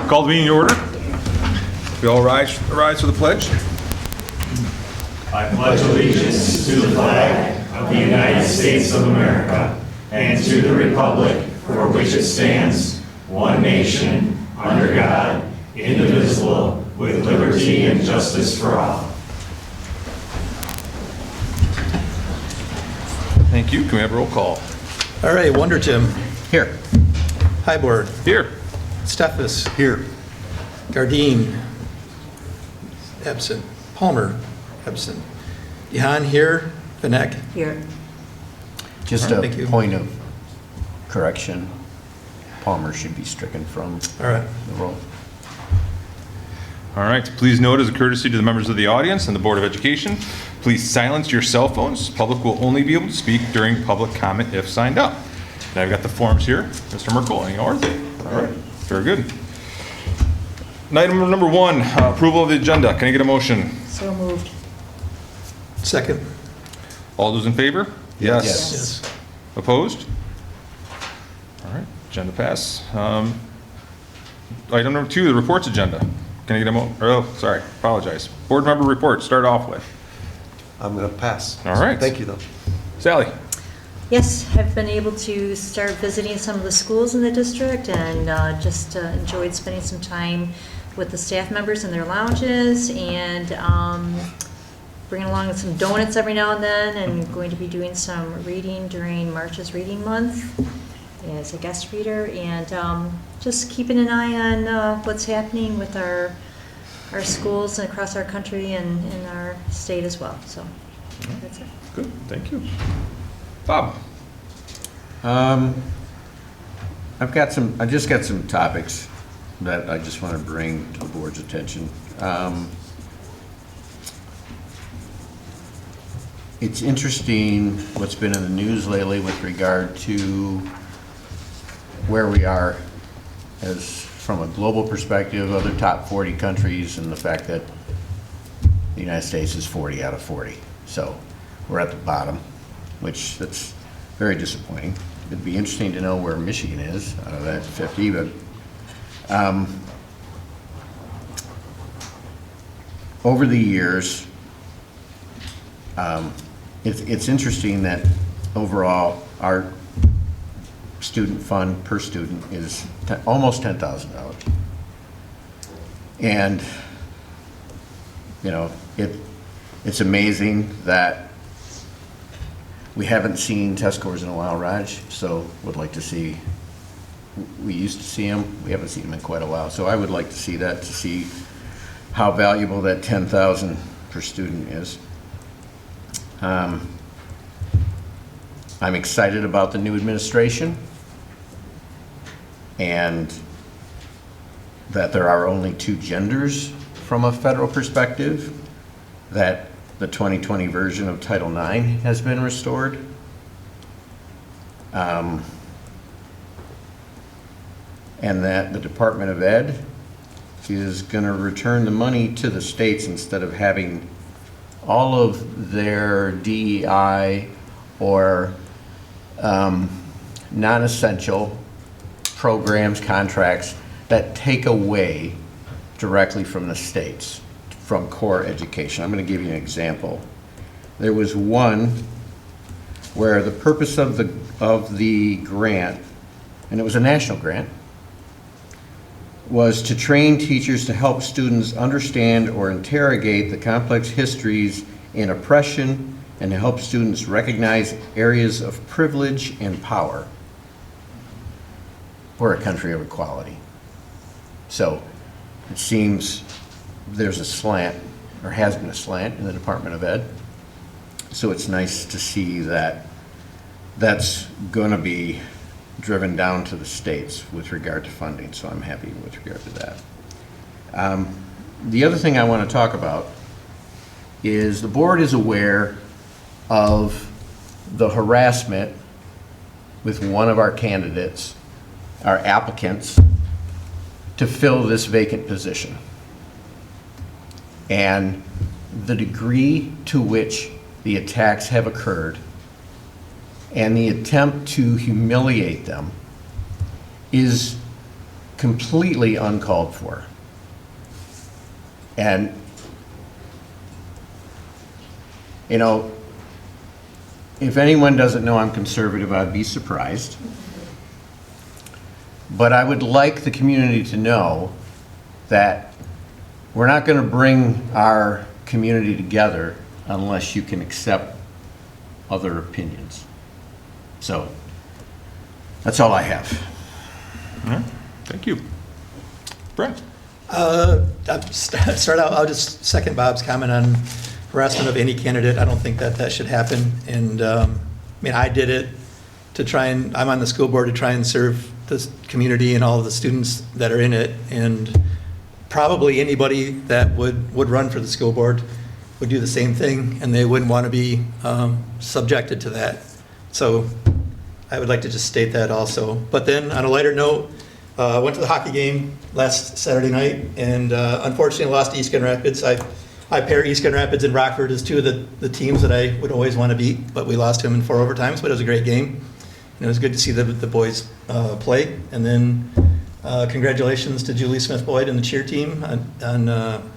Call the meeting to order. We all rise for the pledge. I pledge allegiance to the flag of the United States of America and to the republic for which it stands, one nation, under God, indivisible, with liberty and justice for all. Thank you. Can we have a roll call? All right, Wonder Jim. Here. Highboard. Here. Steffes. Here. Gardine. Absent. Palmer. Absent. Dehan here. Vanek. Here. Just All right, thank you. a point of correction. Palmer should be stricken from All right. the roll. All right. Please note, as a courtesy to the members of the audience and the Board of Education, please silence your cell phones. Public will only be able to speak during public comment if signed up. And I've got the forms here. Mr. Merkel, any yours? All right. Very good. Item number 1, approval of the agenda. Can I get a motion? So moved. Second. All those in favor? Yes. Yes. Opposed? All right, agenda pass. Item number 2, the reports agenda. Can I get apologize. Board member report, start off with. I'm going to pass. All right. Thank you, though. Sally? Yes, I've been able to start visiting some of the schools in the district and just enjoyed spending some time with the staff members in their lounges and bringing along some donuts every now and then, and going to be doing some reading during March's Reading Month as a guest reader, and just keeping an eye on what's happening with our schools and across our country and in our state as well. So that's it. Good, thank you. Bob? I just got some topics that I just want to bring to the board's attention. It's interesting what's been in the news lately with regard to where we are as from a global perspective, other top 40 countries, and the fact that the United States is 40 out of 40. So we're at the bottom, which that's very disappointing. It'd be interesting to know where Michigan is out of that 50, but over the years, it's interesting that overall our student fund per student is almost $10,000. And, you know, it's amazing that we haven't seen test scores in a while, Raj, so would like to see, we used to see them, we haven't seen them in quite a while, so I would like to see that, to see how valuable that 10,000 per student is. I'm excited about the new administration and that there are only 2 genders from a federal perspective, that the 2020 version of Title IX has been restored. And that the Department of Ed is going to return the money to the states instead of having all of their DEI or non-essential programs, contracts that take away directly from the states, from core education. I'm going to give you an example. There was one where the purpose of the grant, and it was a national grant, was to train teachers to help students understand or interrogate the complex histories in oppression and to help students recognize areas of privilege and power. We're a country of equality. So it seems there's a slant, or has been a slant, in the Department of Ed. So it's nice to see that that's going to be driven down to the states with regard to funding, so I'm happy with regard to that. The other thing I want to talk about is the board is aware of the harassment with one of our candidates, our applicants, to fill this vacant position. And the degree to which the attacks have occurred and the attempt to humiliate them is completely uncalled for. And, you know, if anyone doesn't know I'm conservative, I'd be surprised. But I would like the community to know that we're not going to bring our community together unless you can accept other opinions. So that's all I have. All right, thank you. Brent? I'll start out, I'll just second Bob's comment on harassment of any candidate. I don't think that should happen. And, I mean, I did it to try and, I'm on the school board to try and serve the community and all of the students that are in it. And probably anybody that would run for the school board would do the same thing, and they wouldn't want to be subjected to that. So I would like to just state that also. But then, on a lighter note, I went to the hockey game last Saturday night, and unfortunately lost to East Grand Rapids. I pair East Grand Rapids and Rockford as two of the teams that I would always want to beat, but we lost to them in 4 overtimes, but it was a great game. And it was good to see the boys play. And then congratulations to Julie Smith-Boyd and the cheer team on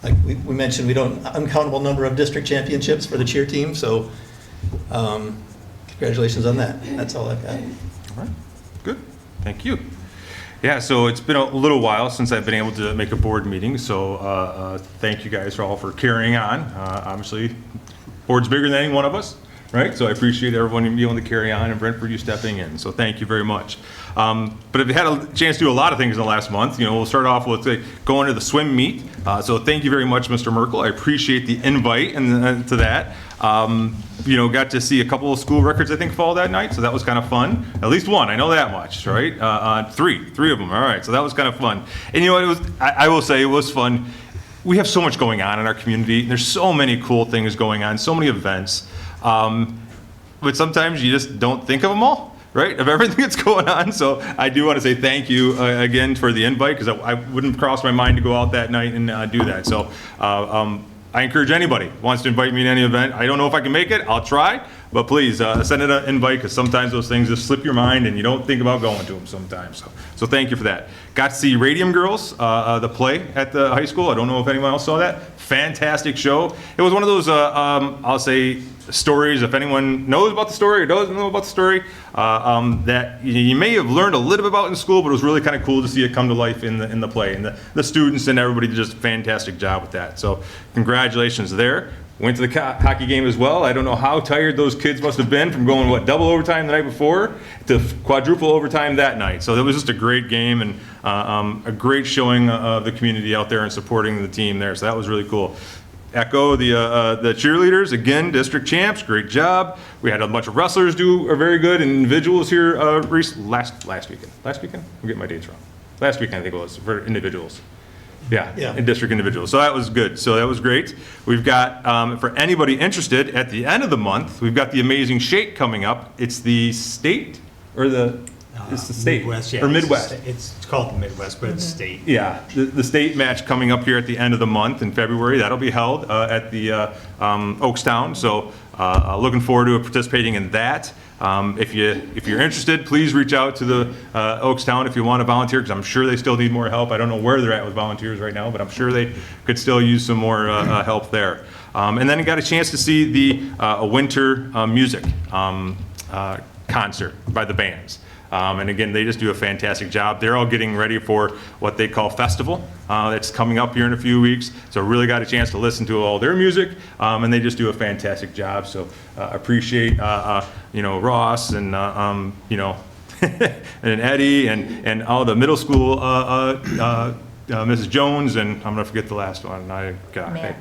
like we mentioned, we don't uncountable number of district championships for the cheer team, so congratulations on that. That's all I've got. All right, good, thank you. Yeah, so it's been a little while since I've been able to make a board meeting, so thank you guys all for carrying on. Obviously, board's bigger than any one of us, right? So I appreciate everyone being able to carry on, and Brent, for you stepping in, so thank you very much. But I've had a chance to do a lot of things in the last month. You know, we'll start off with going to the swim meet. So thank you very much, Mr. Merkel. I appreciate the invite and to that. You know, got to see a couple of school records, I think, fall that night, so that was kind of fun. At least one, I know that much, right? Three of them, all right, so that was kind of fun. And you know, it was, I will say, it was fun. We have so much going on in our community. There's so many cool things going on, so many events. But sometimes you just don't think of them all, right, of everything that's going on. So I do want to say thank you again for the invite, because I wouldn't cross my mind to go out that night and do that. So I encourage anybody who wants to invite me to any event. I don't know if I can make it. I'll try. But please send it an invite, because sometimes those things just slip your mind and you don't think about going to them sometimes. So thank you for that. Got to see Radium Girls, the play at the high school. I don't know if anyone else saw that. Fantastic show. It was one of those, I'll say, stories, if anyone knows about the story or doesn't know about the story, that you may have learned a little bit about in school, but it was really kind of cool to see it come to life in the play. And the students and everybody did just a fantastic job with that. So congratulations there. Went to the hockey game as well. I don't know how tired those kids must have been from going, double overtime the night before to quadruple overtime that night. So it was just a great game, and a great showing of the community out there and supporting the team there. So that was really cool. Echo the cheerleaders, again, district champs, great job. We had a bunch of wrestlers are very good, and individuals here last weekend. Last weekend? I'm getting my dates wrong. Last weekend, I think it was, for individuals. Yeah, in district individuals. So that was good. So that was great. We've got, for anybody interested, at the end of the month, we've got the Amazing Shake coming up. It's the state, or it's the state, Midwest, yeah, or Midwest. It's called the Midwest, but it's state. Yeah, the state match coming up here at the end of the month in February. That'll be held at the Oakstown. So looking forward to participating in that. If you're interested, please reach out to the Oakstown if you want to volunteer, because I'm sure they still need more help. I don't know where they're at with volunteers right now, but I'm sure they could still use some more help there. And then I got a chance to see the winter music concert by the bands. And again, they just do a fantastic job. They're all getting ready for what they call festival. That's coming up here in a few weeks. So really got a chance to listen to all their music, and they just do a fantastic job. So appreciate Ross and and Eddie and all the middle school Mrs. Jones, and I'm gonna forget the last one. Matt.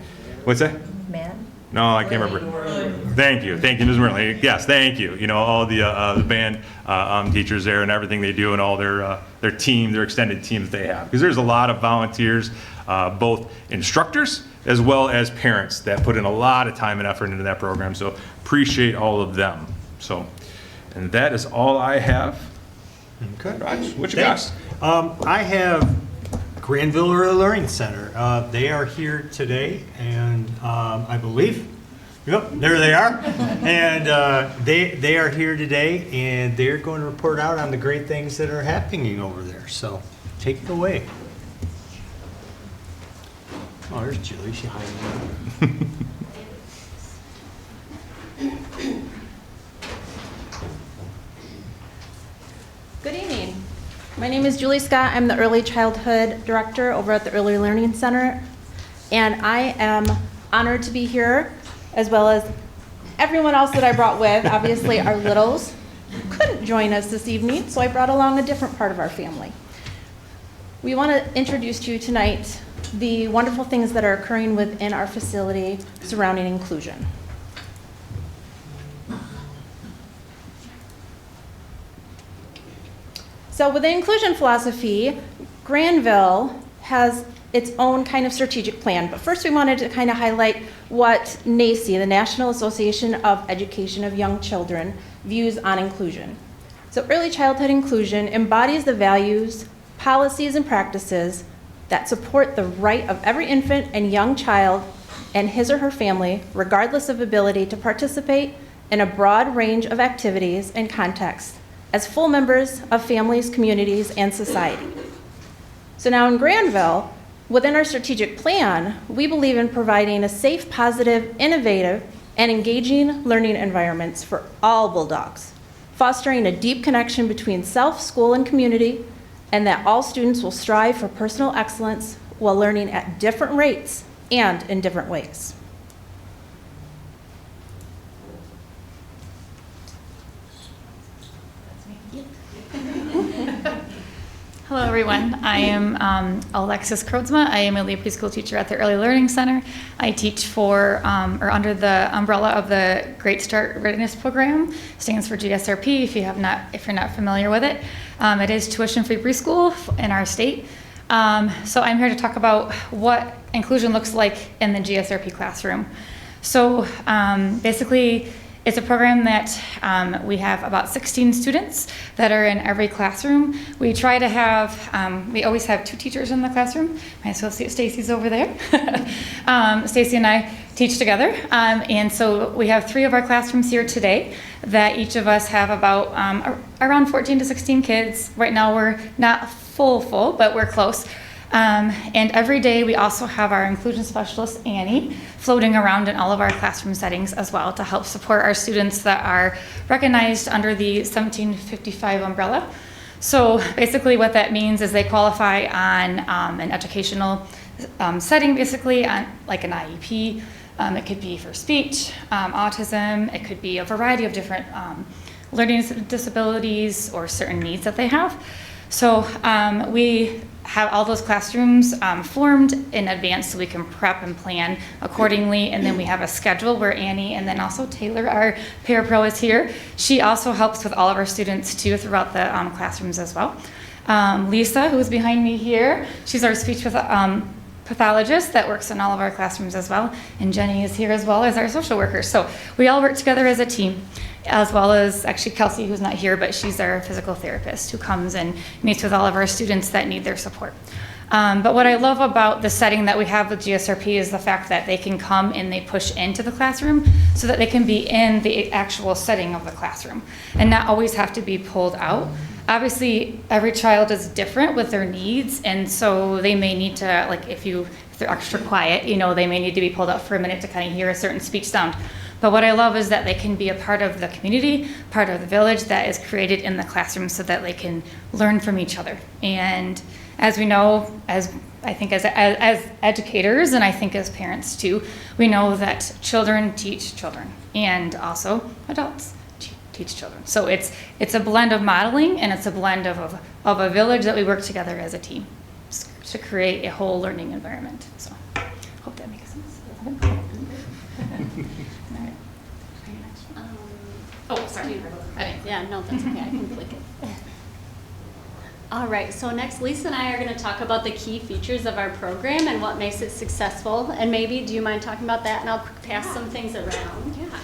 What's that? Matt? No, I can't remember. Thank you, Ms. Merlin. Yes, thank you. You know, all the band teachers there and everything they do, and all their team, their extended team that they have. Because there's a lot of volunteers, both instructors as well as parents, that put in a lot of time and effort into that program. So appreciate all of them. So, and that is all I have. Okay. Raj, what you got? I have Grandville Learning Center. They are here today, and I believe, yep, there they are. And they are here today, and they're going to report out on the great things that are happening over there. So take it away. Oh, there's Julie. She hiding. Good evening. My name is Julie Scott. I'm the Early Childhood Director over at the Early Learning Center. And I am honored to be here, as well as everyone else that I brought with. Obviously, our littles couldn't join us this evening, so I brought along a different part of our family. We want to introduce to you tonight the wonderful things that are occurring within our facility surrounding inclusion. So with the inclusion philosophy, Grandville has its own kind of strategic plan. But first we wanted to kind of highlight what NACE, the National Association of Education of Young Children, views on inclusion. So early childhood inclusion embodies the values, policies, and practices that support the right of every infant and young child and his or her family, regardless of ability, to participate in a broad range of activities and contexts as full members of families, communities, and society. So now in Grandville, within our strategic plan, we believe in providing a safe, positive, innovative, and engaging learning environments for all Bulldogs, fostering a deep connection between self, school, and community, and that all students will strive for personal excellence while learning at different rates and in different ways. Hello, everyone. I am Alexis Krodzma. I am a lead preschool teacher at the Early Learning Center. I teach for, or under the umbrella of the Great Start Readiness Program. Stands for GSRP. If you're not familiar with it, it is tuition-free preschool in our state. So I'm here to talk about what inclusion looks like in the GSRP classroom. So basically, it's a program that we have about 16 students that are in every classroom. We try to have, we always have 2 teachers in the classroom. My associate Stacy's over there. Stacy and I teach together. And so we have 3 of our classrooms here today that each of us have about around 14 to 16 kids. Right now we're not full, but we're close. And every day we also have our inclusion specialist, Annie, floating around in all of our classroom settings as well to help support our students that are recognized under the 1755 umbrella. So basically what that means is they qualify on an educational setting, basically, on like an IEP. It could be for speech, autism, it could be a variety of different learning disabilities or certain needs that they have. So we have all those classrooms formed in advance so we can prep and plan accordingly, and then we have a schedule where Annie and then also Taylor, our parapro, is here. She also helps with all of our students too throughout the classrooms as well. Lisa, who is behind me here, she's our speech pathologist that works in all of our classrooms as well, and Jenny is here as well as our social worker. So we all work together as a team, as well as actually Kelsey, who's not here, but she's our physical therapist who comes and meets with all of our students that need their support. But what I love about the setting that we have with GSRP is the fact that they can come and they push into the classroom so that they can be in the actual setting of the classroom and not always have to be pulled out. Obviously, every child is different with their needs, and so they may need to, like if they're extra quiet, they may need to be pulled out for a minute to kind of hear a certain speech sound. But what I love is that they can be a part of the community, part of the village that is created in the classroom so that they can learn from each other. And as we know, as educators, and I think as parents too, we know that children teach children, and also adults teach children. So it's a blend of modeling, and it's a blend of a village that we work together as a team to create a whole learning environment. So hope that makes sense. Oh, sorry. Yeah, no, that's okay. I can click it. All right, so next Lisa and I are going to talk about the key features of our program and what makes it successful. And maybe, do you mind talking about that? And I'll pass some things around. Yeah.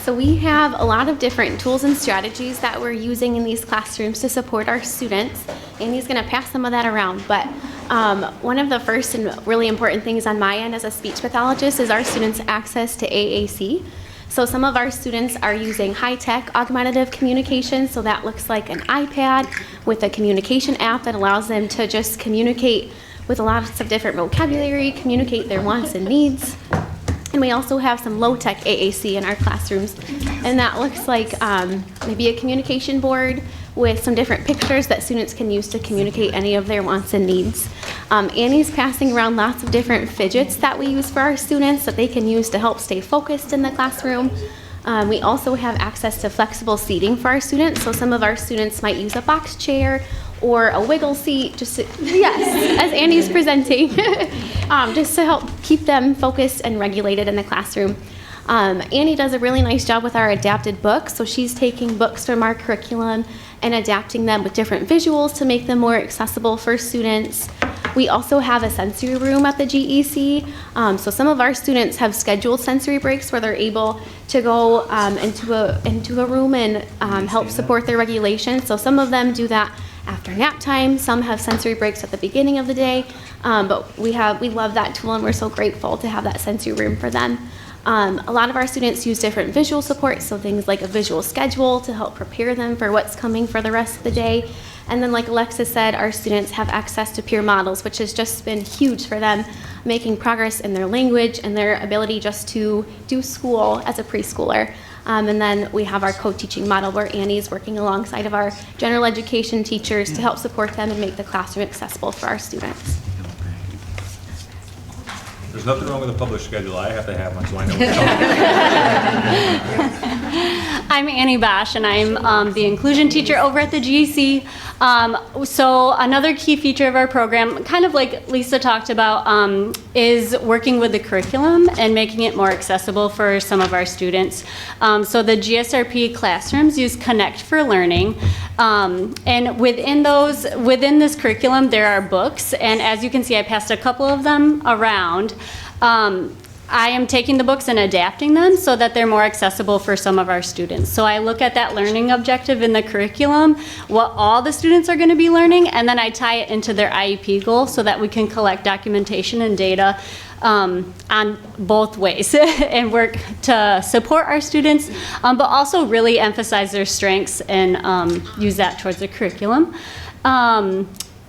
So we have a lot of different tools and strategies that we're using in these classrooms to support our students. And he's going to pass some of that around. But one of the first and really important things on my end as a speech pathologist is our students' access to AAC. So some of our students are using high-tech augmentative communication, so that looks like an iPad with a communication app that allows them to just communicate with lots of different vocabulary, communicate their wants and needs. And we also have some low-tech AAC in our classrooms, and that looks like maybe a communication board with some different pictures that students can use to communicate any of their wants and needs. Annie's passing around lots of different fidgets that we use for our students that they can use to help stay focused in the classroom. We also have access to flexible seating for our students, so some of our students might use a box chair or a wiggle seat, yes, as Annie's presenting, just to help keep them focused and regulated in the classroom. Annie does a really nice job with our adapted books, so she's taking books from our curriculum and adapting them with different visuals to make them more accessible for students. We also have a sensory room at the GEC, so some of our students have scheduled sensory breaks where they're able to go into a room and help support their regulation. So some of them do that after nap time, some have sensory breaks at the beginning of the day, but we love that tool and we're so grateful to have that sensory room for them. A lot of our students use different visual supports, so things like a visual schedule to help prepare them for what's coming for the rest of the day. And then like Alexis said, our students have access to peer models, which has just been huge for them, making progress in their language and their ability just to do school as a preschooler. And then we have our co-teaching model where Annie's working alongside of our general education teachers to help support them and make the classroom accessible for our students. There's nothing wrong with a published schedule. I have to have one, so I know what we're talking about. I'm Annie Bosch, and I'm the inclusion teacher over at the GEC. So another key feature of our program, kind of like Lisa talked about, is working with the curriculum and making it more accessible for some of our students. So the GSRP classrooms use Connect for Learning, and within this curriculum, there are books, and as you can see, I passed a couple of them around. I am taking the books and adapting them so that they're more accessible for some of our students. So I look at that learning objective in the curriculum, what all the students are going to be learning, and then I tie it into their IEP goal so that we can collect documentation and data on both ways and work to support our students, but also really emphasize their strengths and use that towards the curriculum.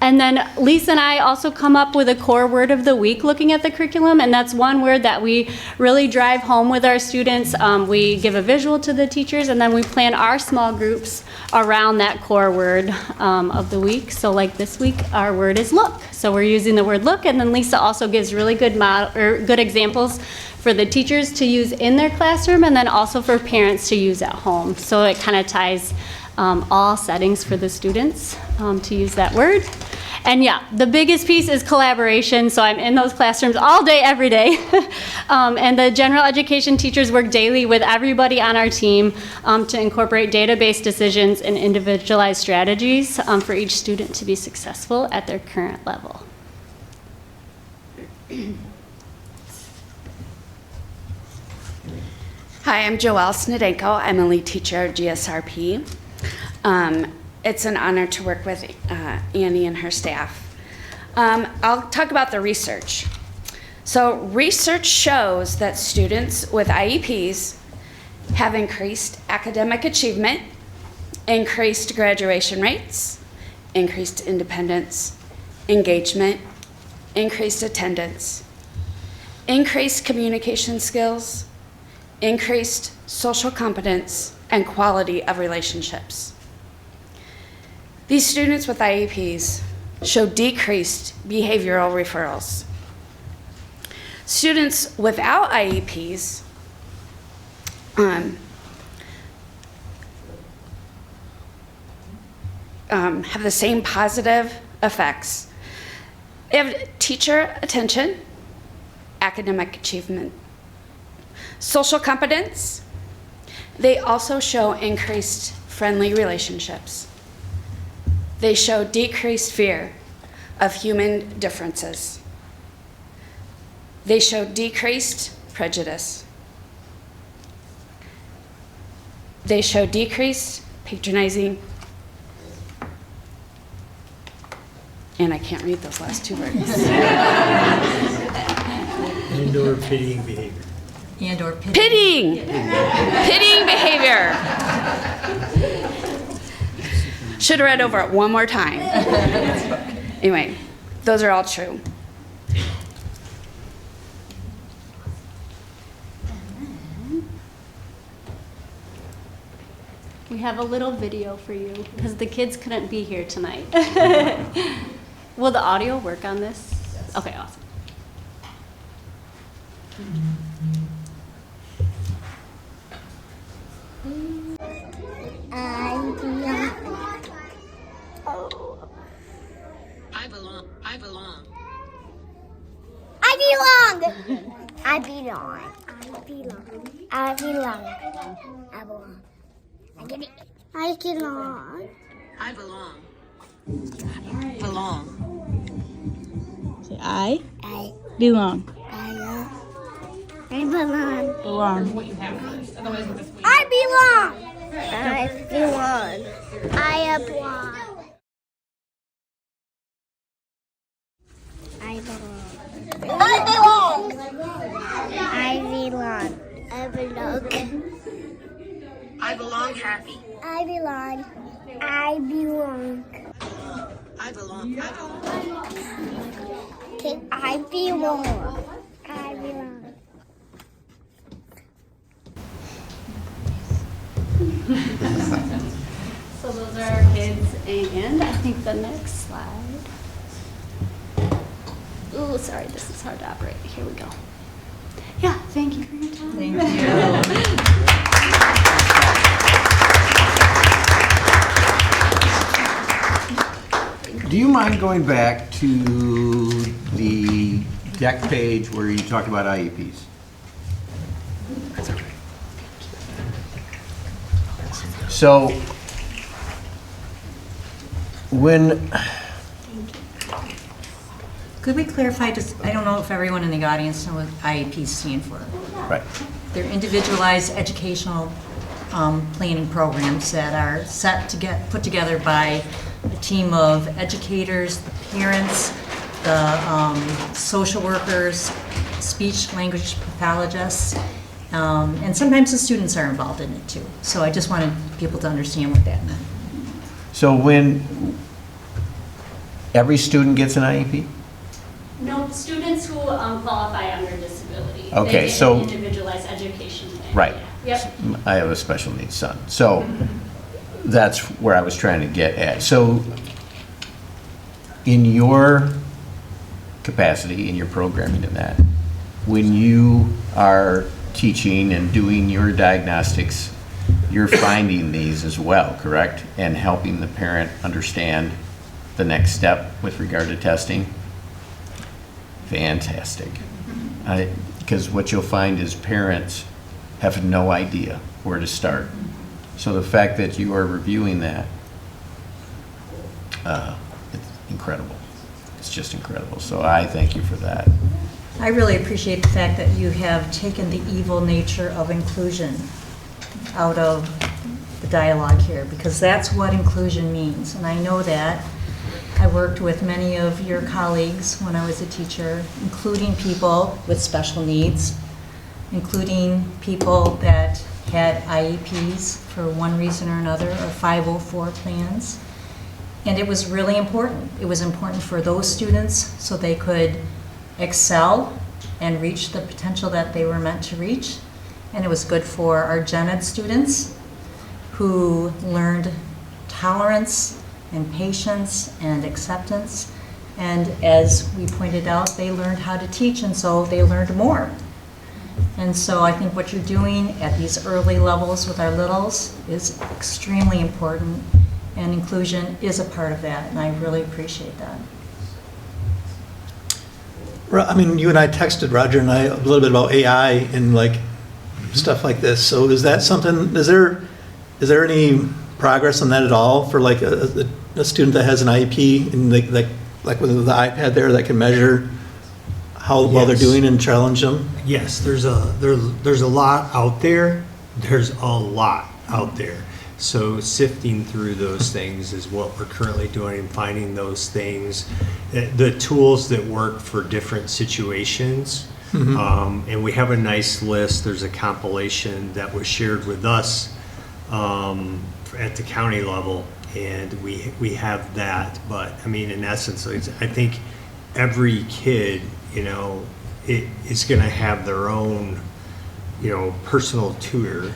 And then Lisa and I also come up with a core word of the week looking at the curriculum, and that's one word that we really drive home with our students. We give a visual to the teachers, and then we plan our small groups around that core word of the week. So like this week, our word is look. So we're using the word look, and then Lisa also gives really good good examples for the teachers to use in their classroom, and then also for parents to use at home. So it kind of ties all settings for the students to use that word. And yeah, the biggest piece is collaboration. So I'm in those classrooms all day, every day. And the general education teachers work daily with everybody on our team to incorporate database decisions and individualized strategies for each student to be successful at their current level. Hi, I'm Joelle Snedenko. I'm a lead teacher at GSRP. It's an honor to work with Annie and her staff. I'll talk about the research. So research shows that students with IEPs have increased academic achievement, increased graduation rates, increased independence, engagement, increased attendance, increased communication skills, increased social competence, and quality of relationships. These students with IEPs show decreased behavioral referrals. Students without IEPs have the same positive effects. They have teacher attention, academic achievement, social competence. They also show increased friendly relationships. They show decreased fear of human differences. They show decreased prejudice. They show decreased patronizing, and I can't read those last two words. Indoor pitying behavior. And/or Pitying behavior. Should have read over it one more time. Anyway, those are all true. We have a little video for you because the kids couldn't be here tonight. Will the audio work on this? Yes. Okay, awesome. I belong. I belong. I belong. I belong. I belong. I belong. I belong. I get it. I belong. I belong. Belong. Say I I belong. belong. I belong. Belong. I belong. I belong. I belong. I belong. I belong. I belong. I belong. I belong happy. I belong. I belong. I belong. I belong. Okay, I belong. I belong. So those are our kids, and I think the next slide. Ooh, sorry, this is hard to operate. Here we go. Yeah, thank you for your time. Thank you. Do you mind going back to the deck page where you talked about IEPs? So, when, Could we clarify, just, I don't know if everyone in the audience knows what IEPs stand for. right, They're individualized educational planning programs that are put together by a team of educators, the parents, the social workers, speech language pathologists, and sometimes the students are involved in it too. So I just wanted people to understand what that meant. so when every student gets an IEP? No, students who qualify under disability. Okay, They get so- an individualized education plan. Right. Yep. I have a special needs son. So that's where I was trying to get at. So in your capacity, in your programming in that, when you are teaching and doing your diagnostics, you're finding these as well, correct? And helping the parent understand the next step with regard to testing? Fantastic. Because what you'll find is parents have no idea where to start. So the fact that you are reviewing that, it's incredible. It's just incredible. So I thank you for that. I really appreciate the fact that you have taken the evil nature of inclusion out of the dialogue here, because that's what inclusion means. And I know that. I worked with many of your colleagues when I was a teacher, including people with special needs, including people that had IEPs for one reason or another, or 504 plans. And it was really important. It was important for those students so they could excel and reach the potential that they were meant to reach. And it was good for our gen ed students who learned tolerance and patience and acceptance. And as we pointed out, they learned how to teach, and so they learned more. And so I think what you're doing at these early levels with our littles is extremely important, and inclusion is a part of that, and I really appreciate that. I mean, you and I texted, Roger and I, a little bit about AI and like stuff like this. So is that something, is there any progress on that at all for like a student that has an IEP and like with the iPad there that can measure how well they're doing and challenge them? Yes, there's a lot out there. There's a lot out there. So sifting through those things is what we're currently doing, and finding those things, the tools that work for different situations. And we have a nice list. There's a compilation that was shared with us at the county level, and we have that. But I mean, in essence, I think every kid, is going to have their own, personal tutor.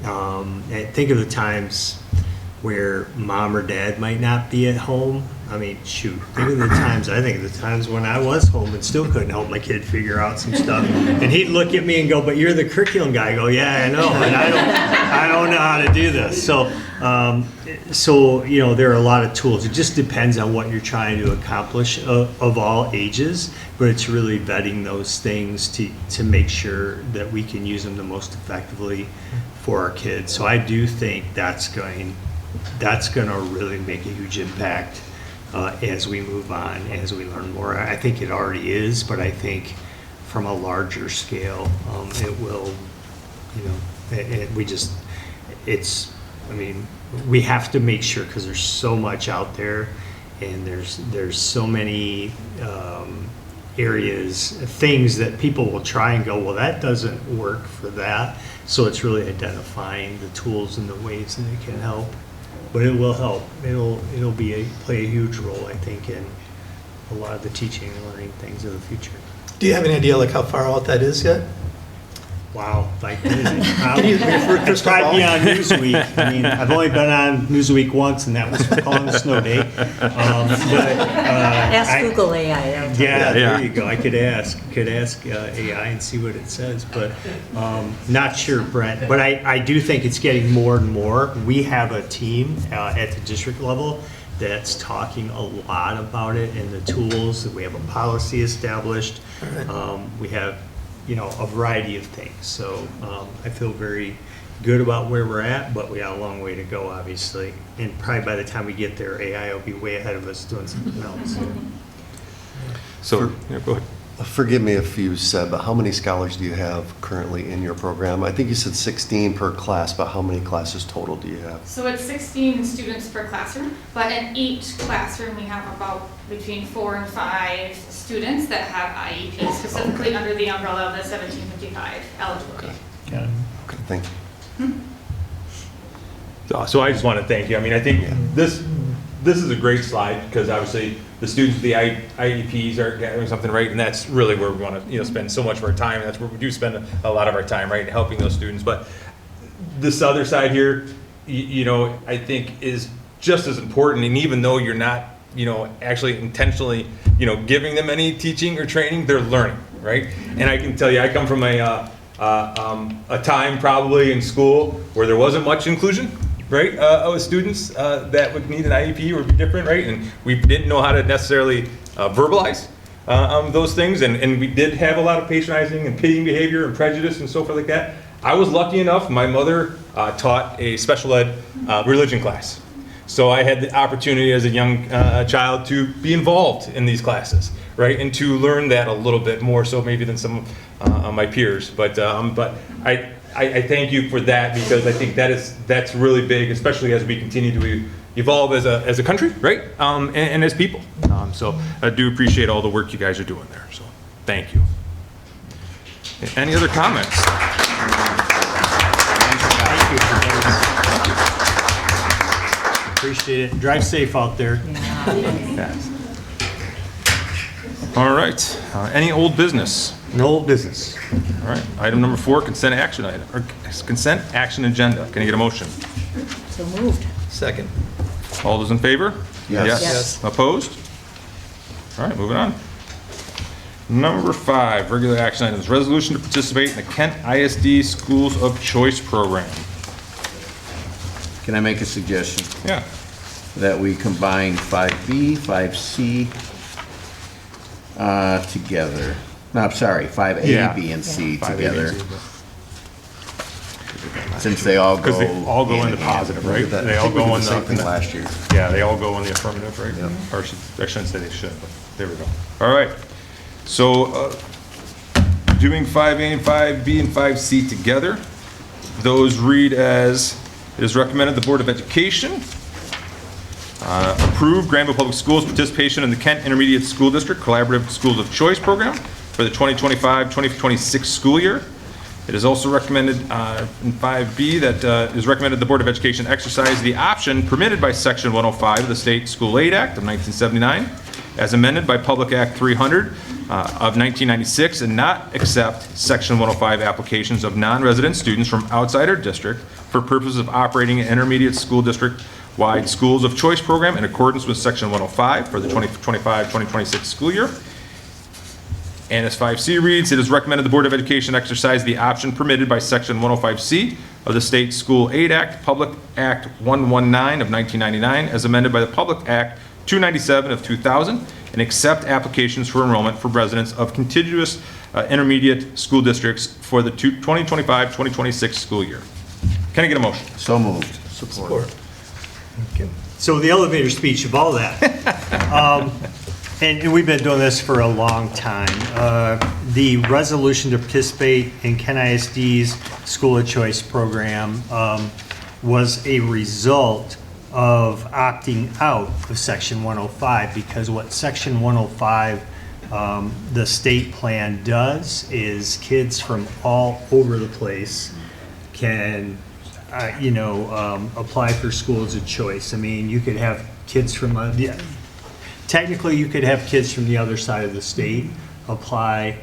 And think of the times where mom or dad might not be at home. I mean, shoot, think of the times when I was home and still couldn't help my kid figure out some stuff. And he'd look at me and go, "But you're the curriculum guy." I go, "Yeah, I know, and I don't know how to do this." So, there are a lot of tools. It just depends on what you're trying to accomplish of all ages, but it's really vetting those things to make sure that we can use them the most effectively for our kids. So I do think that's going to really make a huge impact as we move on, as we learn more. I think it already is, but I think from a larger scale, it will, we have to make sure, because there's so much out there, and there's so many areas, things that people will try and go, well, that doesn't work for that. So it's really identifying the tools and the ways that it can help. But it will help. It'll play a huge role, I think, in a lot of the teaching and learning things of the future. Do you have any idea how far out that is yet? Wow, like Can you refer to it's probably on Newsweek. I mean, I've only been on Newsweek once, and that was for calling a snow day. Ask Google AI. There you go. I could ask AI and see what it says, but not sure, Brent. But I do think it's getting more and more. We have a team at the district level that's talking a lot about it and the tools. We have a policy established. We have a variety of things. So I feel very good about where we're at, but we got a long way to go, obviously. And probably by the time we get there, AI will be way ahead of us doing something else. So, go ahead. Forgive me if you said, but how many scholars do you have currently in your program? I think you said 16 per class, but how many classes total do you have? So it's 16 students per classroom, but in each classroom we have about between 4 and 5 students that have IEPs, specifically under the umbrella of the 1755 eligibility. Okay, thank you. So I just want to thank you. I mean, I think this is a great slide, because obviously the students with the IEPs are getting something right, and that's really where we want to spend so much of our time. That's where we do spend a lot of our time, right, in helping those students. But this other side here, I think is just as important. And even though you're not, actually intentionally, giving them any teaching or training, they're learning, right? And I can tell you, I come from a time probably in school where there wasn't much inclusion, right, of students that would need an IEP or be different, right? And we didn't know how to necessarily verbalize those things, and we did have a lot of patronizing and pitying behavior and prejudice and so forth like that. I was lucky enough, my mother taught a special ed religion class. So I had the opportunity as a young child to be involved in these classes, right? And to learn that a little bit more so maybe than some of my peers. But I thank you for that, because I think that's really big, especially as we continue to evolve as a country, right? And as people. So I do appreciate all the work you guys are doing there. So thank you. Any other comments? Thank you. Appreciate it. Drive safe out there. All right. Any old business? No old business. All right. Item number 4, consent action item, or consent action agenda. Can I get a motion? So moved. Second. All those in favor? Yes. Yes. Opposed? All right, moving on. Number 5, regular action items. Resolution to participate in the Kent ISD Schools of Choice program. Can I make a suggestion? Yeah. That we combine 5B, 5C together. No, I'm sorry, 5A, Yeah. B, and C 5A, together. B, and C. Since they all go. Because they all go in hand the in hand. positive, right? That- They I all think we go did in the same the thing last year. Yeah, they all go in the affirmative, right? Or I shouldn't say they should, but there we go. All right. So doing 5A and 5B and 5C together, those read as, it is recommended the Board of Education approve Grandville Public Schools participation in the Kent Intermediate School District Collaborative Schools of Choice program for the 2025-2026 school year. It is also recommended in 5B that it is recommended the Board of Education exercise the option permitted by Section 105 of the State School Aid Act of 1979, as amended by Public Act 300 of 1996, and not accept Section 105 applications of non-resident students from outside our district for purposes of operating an intermediate school district-wide schools of choice program in accordance with Section 105 for the 2025-2026 school year. And as 5C reads, it is recommended the Board of Education exercise the option permitted by Section 105C of the State School Aid Act, Public Act 119 of 1999, as amended by the Public Act 297 of 2000, and accept applications for enrollment for residents of contiguous intermediate school districts for the 2025-2026 school year. Can I get a motion? So moved. Support. So the elevator speech of all that. And we've been doing this for a long time. The resolution to participate in Ken ISD's School of Choice program was a result of opting out of Section 105, because what Section 105, the state plan does is kids from all over the place can apply for schools of choice. I mean, you could have kids from technically, you could have kids from the other side of the state apply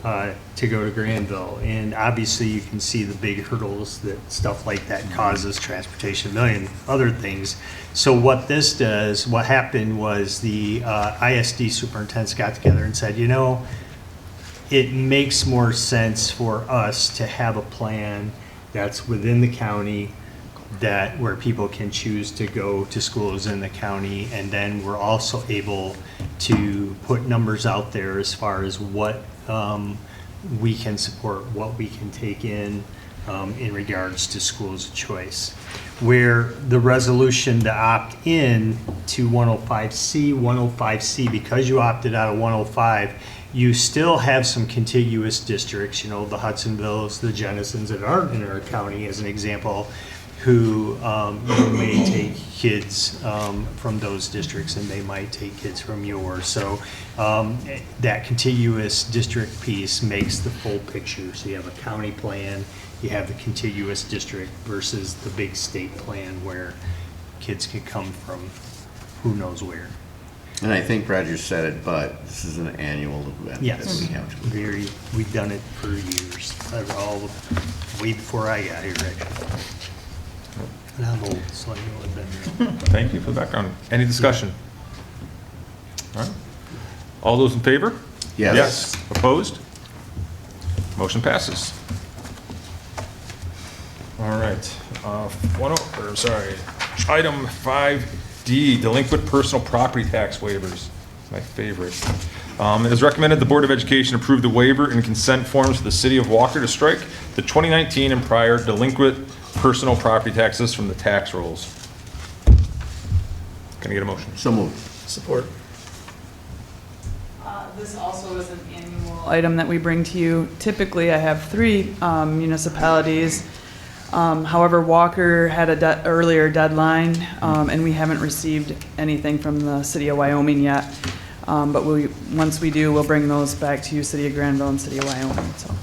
to go to Grandville. And obviously, you can see the big hurdles that stuff like that causes, transportation, a million other things. So what this does, what happened was the ISD superintendents got together and said, it makes more sense for us to have a plan that's within the county, where people can choose to go to schools in the county, and then we're also able to put numbers out there as far as what we can support, what we can take in regards to schools of choice. Where the resolution to opt in to 105C, because you opted out of 105, you still have some contiguous districts, the Hudsonvilles, the Jennisons that aren't in our county, as an example, who may take kids from those districts, and they might take kids from yours. So that contiguous district piece makes the full picture. So you have a county plan, you have the contiguous district versus the big state plan where kids could come from who knows where. And I think Roger said it, but this is an annual event that Yes, we have to. we've done it for years, way before I got here, actually. And I'm old, so I know I've been there. Thank you for the background. Any discussion? All right. All those in favor? Yes. Opposed? Motion passes. All right. Item 5D, delinquent personal property tax waivers. My favorite. It is recommended the Board of Education approve the waiver and consent forms for the City of Walker to strike the 2019 and prior delinquent personal property taxes from the tax rolls. Can I get a motion? So moved. Support. This also is an annual item that we bring to you. Typically, I have 3 municipalities. However, Walker had a earlier deadline, and we haven't received anything from the City of Wyoming yet. But once we do, we'll bring those back to you, City of Grandville and City of Wyoming. So,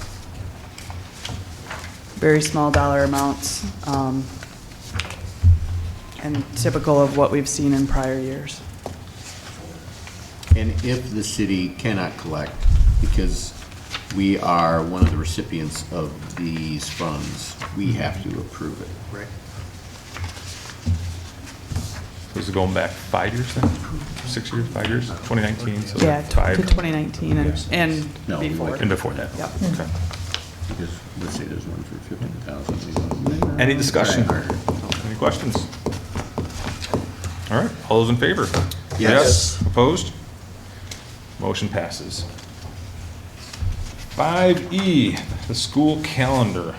very small dollar amounts, and typical of what we've seen in prior years. And if the city cannot collect, because we are one of the recipients of these funds, we have to approve it. Right. This is going back 5 years then? 6 years, 5 years? 2019, so Yeah, 5. to 2019 and No, before. And before that? Yep. Okay. Because let's say there's one for 15,000. Any discussion? Any questions? All right, all those in favor? Yes. Opposed? Motion passes. 5E, the school calendar.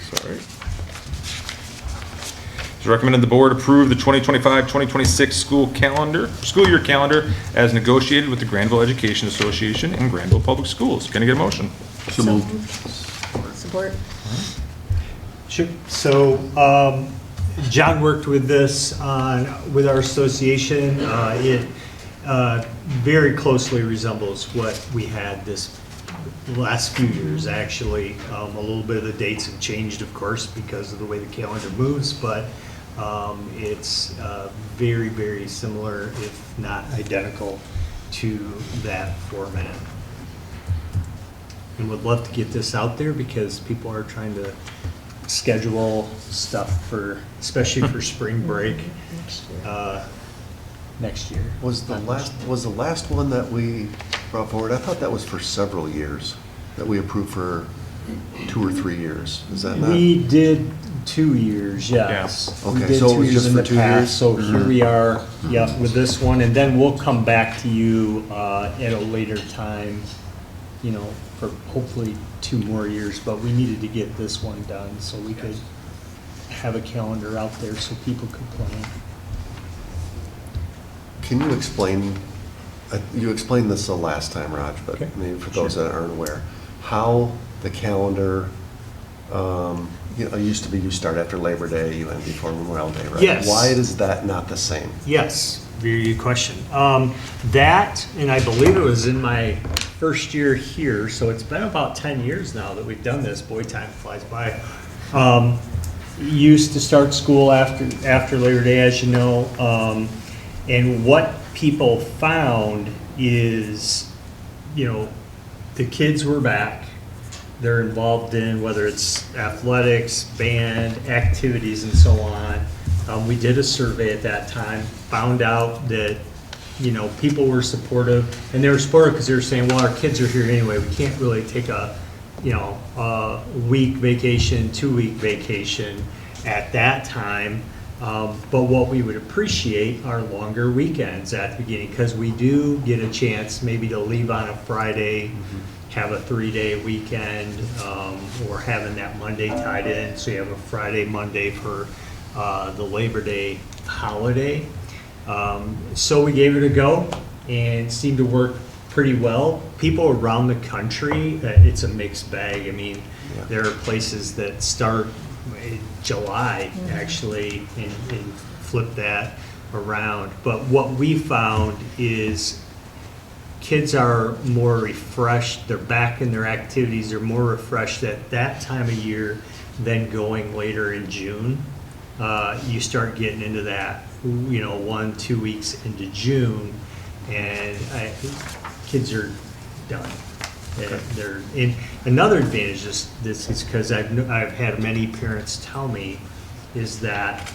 Sorry. It's recommended the board approve the 2025-2026 school year calendar as negotiated with the Grandville Education Association and Grandville Public Schools. Can I get a motion? So moved. Support. Sure. So John worked with this with our association. It very closely resembles what we had this last few years, actually. A little bit of the dates have changed, of course, because of the way the calendar moves, but it's very, very similar, if not identical, to that format. And would love to get this out there because people are trying to schedule stuff for, especially for spring break next year. Was the last one that we brought forward, I thought that was for several years, that we approved for 2 or 3 years. Is that not? We did 2 years, yes. Yeah. We Okay, did so it 2 was years just in for the 2 past, years? So here we are, yeah, with this one, and then we'll come back to you at a later time, you know, for hopefully 2 more years, but we needed to get this one done so we could have a calendar out there so people could plan. Can you explain, you explained this the last time, Raj, but Okay. maybe for those that aren't aware, how the calendar, you know, used to be you start after Labor Day, you end before Memorial Day, right? Yes. Why is that not the same? Yes, very good question. That, and I believe it was in my first year here, so it's been about 10 years now that we've done this. Boy, time flies by. Used to start school after Labor Day, as you know, and what people found is, you know, the kids were back. They're involved in whether it's athletics, band, activities, and so on. We did a survey at that time, found out that, you know, people were supportive, and they were supportive because they were saying, well, our kids are here anyway. We can't really take a, you know, a week vacation, 2-week vacation at that time. But what we would appreciate are longer weekends at the beginning, because we do get a chance maybe to leave on a Friday, have a 3-day weekend, or having that Monday tied in, so you have a Friday, Monday for the Labor Day holiday. So we gave it a go and it seemed to work pretty well. People around the country, it's a mixed bag. I mean, there are places that start in July actually and flip that around. But what we found is kids are more refreshed, they're back in their activities, they're more refreshed at that time of year than going later in June. You start getting into that, you know, 1-2 weeks into June, and kids are done. They're in. Another advantage is this is because I've had many parents tell me is that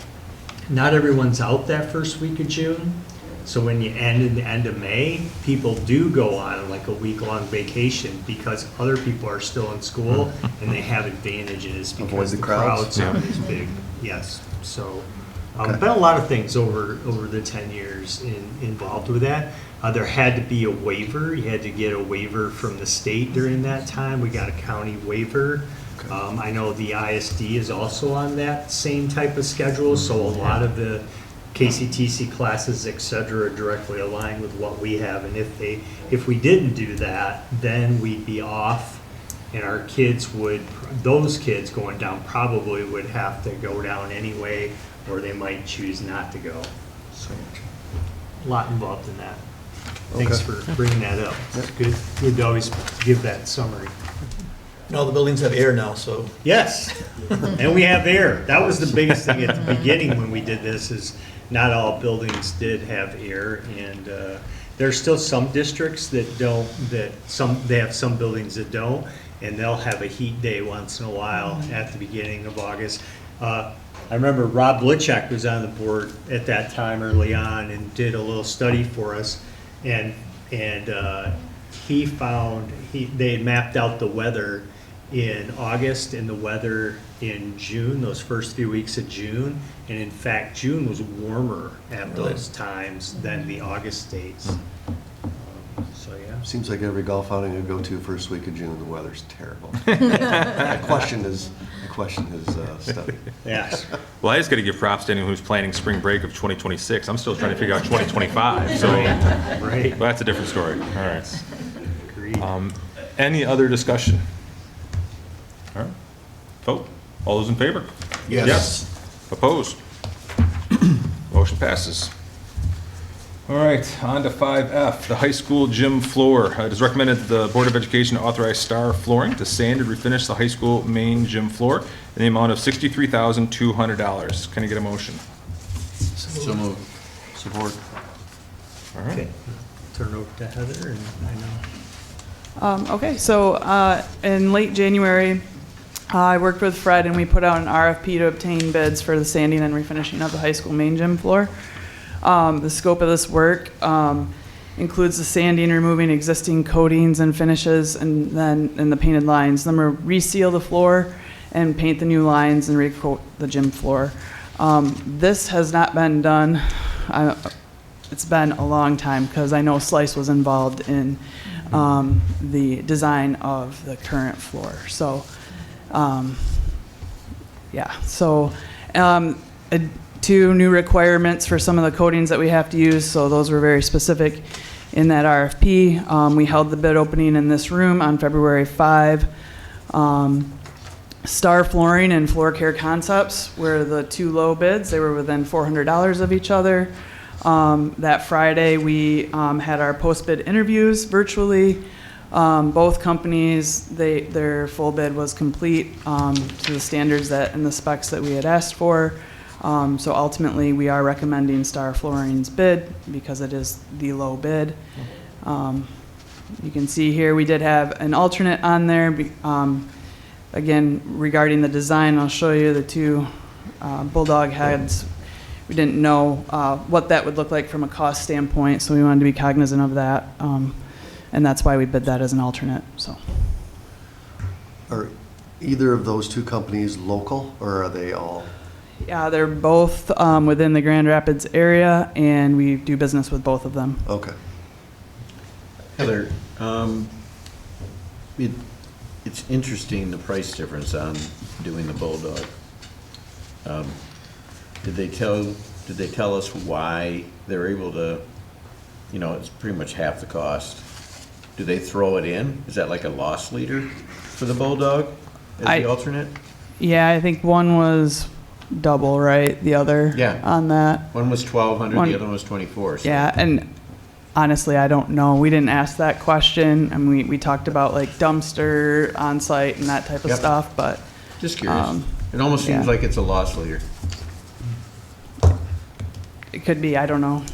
not everyone's out that first week of June. So when you end in the end of May, people do go on like a week-long vacation because other people are still in school and they have advantages because the crowds aren't as big. Yes. So been a lot of things over the 10 years involved with that. There had to be a waiver. You had to get a waiver from the state during that time. We got a county waiver. I know the ISD is also on that same type of schedule, so a lot of the KCTC classes, et cetera, directly align with what we have. And if we didn't do that, then we'd be off, and our kids would, those kids going down probably would have to go down anyway, or they might choose not to go. So a lot involved in that. Thanks for bringing that up. It's good to always give that summary. And all the buildings have air now, so. Yes, and we have air. That was the biggest thing at the beginning when we did this, is not all buildings did have air, and there's still some districts that don't, they have some buildings that don't, and they'll have a heat day once in a while at the beginning of August. I remember Rob Lichek was on the board at that time early on and did a little study for us, and he found, they had mapped out the weather in August and the weather in June, those first few weeks of June, and in fact, June was warmer at those times than the August dates. So, yeah. Seems like every golf outing I go to first week of June, the weather's terrible. I question his study. Yes. Well, I just got to give props to anyone who's planning spring break of 2026. I'm still trying to figure out 2025, so Right. well, that's a different story. All right. Agreed. Any other discussion? All right. Vote. All those in favor? Yes. Opposed? Motion passes. All right, on to 5F, the high school gym floor. It is recommended that the Board of Education authorize Star Flooring to sand and refinish the high school main gym floor in the amount of $63,200. Can I get a motion? So moved. Support. All right. Okay, turn over to Heather, and I know. Okay, so in late January, I worked with Fred and we put out an RFP to obtain bids for the sanding and refinishing of the high school main gym floor. The scope of this work includes the sanding, removing existing coatings and finishes, and then the painted lines. Then we'll reseal the floor and paint the new lines and recoat the gym floor. This has not been done. It's been a long time because I know Slice was involved in the design of the current floor. So, yeah. So, 2 new requirements for some of the coatings that we have to use. So those were very specific in that RFP. We held the bid opening in this room on February 5. Star Flooring and Floor Care Concepts were the 2 low bids. They were within $400 of each other. That Friday, we had our post-bid interviews virtually. Both companies, their full bid was complete to the standards and the specs that we had asked for. So ultimately, we are recommending Star Flooring's bid because it is the low bid. You can see here we did have an alternate on there. Again, regarding the design, I'll show you the 2 bulldog heads. We didn't know what that would look like from a cost standpoint, so we wanted to be cognizant of that. And that's why we bid that as an alternate. So, Are either of those 2 companies local, or are they all? yeah, they're both within the Grand Rapids area, and we do business with both of them. Okay. Heather, it's interesting, the price difference on doing the bulldog. Did they tell us why they're able to, it's pretty much half the cost. Do they throw it in? Is that like a loss leader for the bulldog as the alternate? Yeah, I think one was double, right? The other on that. One was 1,200, the other one was 24. So. Yeah, and honestly, I don't know. We didn't ask that question, and we talked about like dumpster on site and that type of stuff, but just curious. It almost seems like it's a loss leader. It could be. I don't know.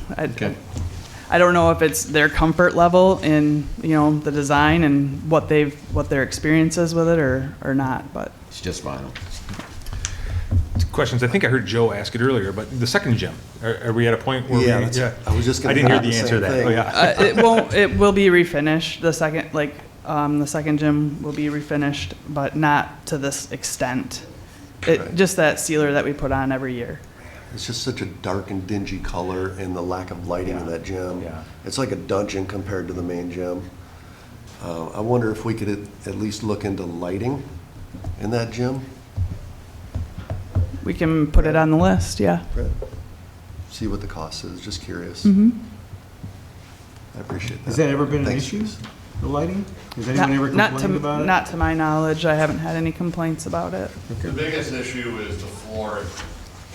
I don't know if it's their comfort level in the design and what their experience is with it or not. But it's just vinyl. Questions. I think I heard Joe ask it earlier, but the second gym. Are we at a point where I was just going to. I didn't hear the answer to that. Thing. Oh yeah. It will be refinished. The second gym will be refinished, but not to this extent. Just that sealer that we put on every year. It's just such a dark and dingy color, and the lack of lighting in that gym. Yeah. It's like a dungeon compared to the main gym. I wonder if we could at least look into lighting in that gym. We can put it on the list, yeah. Right. See what the cost is. Just curious. Mm-hmm. I appreciate that. Has that ever been an issue, the lighting? Has anyone ever complained about it? Not to my knowledge. I haven't had any complaints about it. Okay. The biggest issue is the floor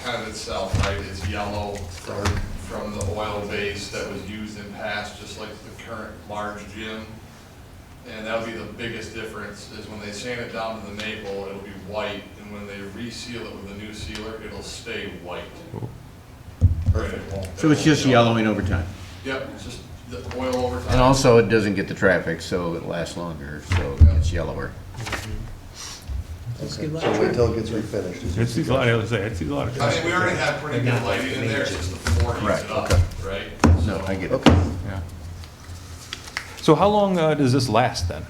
kind of itself, right? It's yellow from the oil base that was used in past, just like the current large gym. And that'll be the biggest difference is when they sand it down to the maple, it'll be white, and when they reseal it with a new sealer, it'll stay white. Right, So it's just yellowing over time? Yep, it's just the oil over time. And also it doesn't get the traffic, so it lasts longer, so it's yellower. Okay. So wait till it gets refinished. It sees a lot. It sees a lot of. I mean, we already have pretty good lighting in there, it's just the floor heats it up, right? No, I get it. Okay. Yeah. So how long does this last then?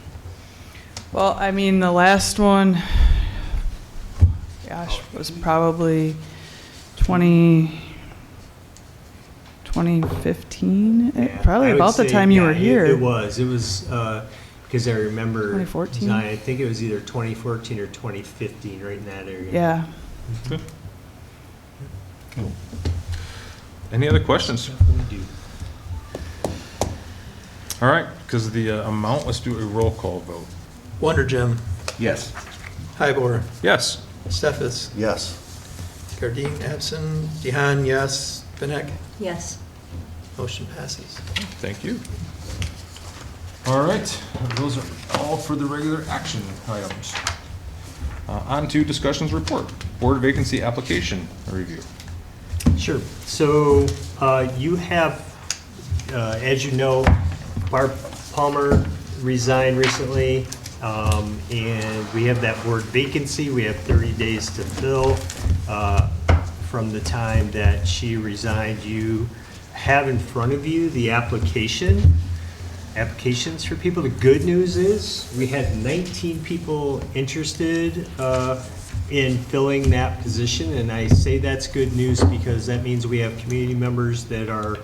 Well, I mean, the last one, gosh, was probably 2015, probably about the time you were here. It was because I remember 2014. I think it was either 2014 or 2015, right in that area. Yeah. Okay. Cool. Any other questions? All right, because of the amount, let's do a roll call vote. Wonder Jim. Yes. Hybor. Yes. Steffes. Yes. Gardine, absent. Dehan, yes. Benek. Yes. Motion passes. Thank you. All right, those are all for the regular action items. On to discussions report, board vacancy application review. Sure. So you have, as you know, Barb Palmer resigned recently, and we have that board vacancy. We have 30 days to fill from the time that she resigned. You have in front of you the applications for people. The good news is we had 19 people interested in filling that position, and I say that's good news because that means we have community members that are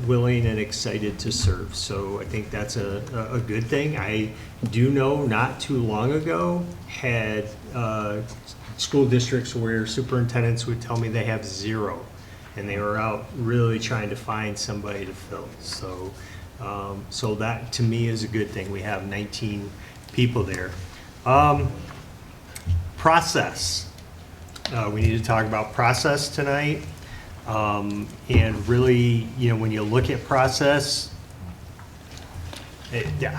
willing and excited to serve. So I think that's a good thing. I do know not too long ago had school districts where superintendents would tell me they have 0, and they were out really trying to find somebody to fill. So so that to me is a good thing. We have 19 people there. Process. We need to talk about process tonight. And really, you know, when you look at process,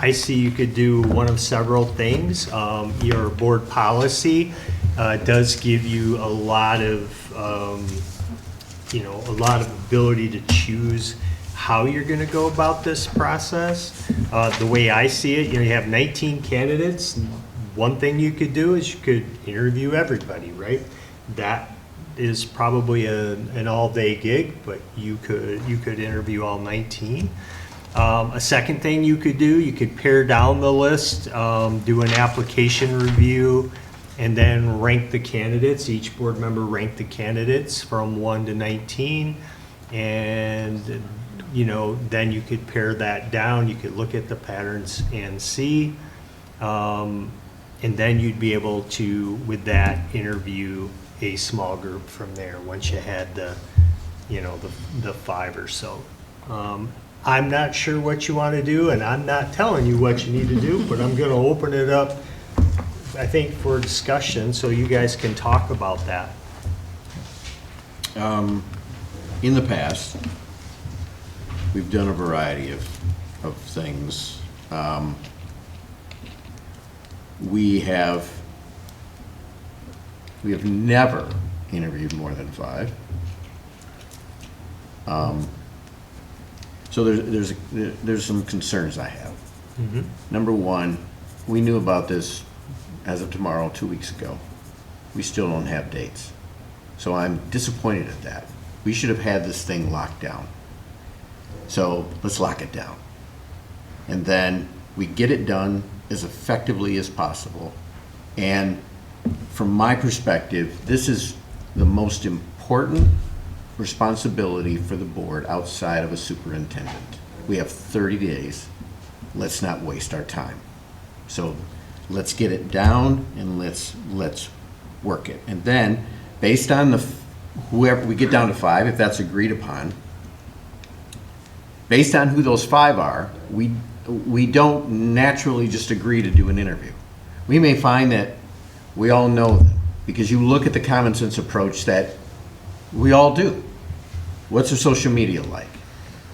I see you could do one of several things. Your board policy does give you a lot of, a lot of ability to choose how you're going to go about this process. The way I see it, you have 19 candidates. One thing you could do is you could interview everybody, right? That is probably an all-day gig, but you could interview all 19. A second thing you could do, you could pare down the list, do an application review, and then rank the candidates. Each board member rank the candidates from 1 to 19, and then you could pare that down. You could look at the patterns and see, and then you'd be able to, with that, interview a small group from there once you had the 5 or so. I'm not sure what you want to do, and I'm not telling you what you need to do, but I'm going to open it up, I think, for discussion so you guys can talk about that. In the past, we've done a variety of things. We have never interviewed more than 5. So there's some concerns I have. Mm-hmm. Number one, we knew about this as of tomorrow, 2 weeks ago. We still don't have dates. So I'm disappointed at that. We should have had this thing locked down. So let's lock it down. And then we get it done as effectively as possible. And from my perspective, this is the most important responsibility for the board outside of a superintendent. We have 30 days. Let's not waste our time. So let's get it down and let's work it. And then based on whoever we get down to 5, if that's agreed upon, based on who those 5 are, we don't naturally just agree to do an interview. We may find that we all know them because you look at the common sense approach that we all do. What's their social media like?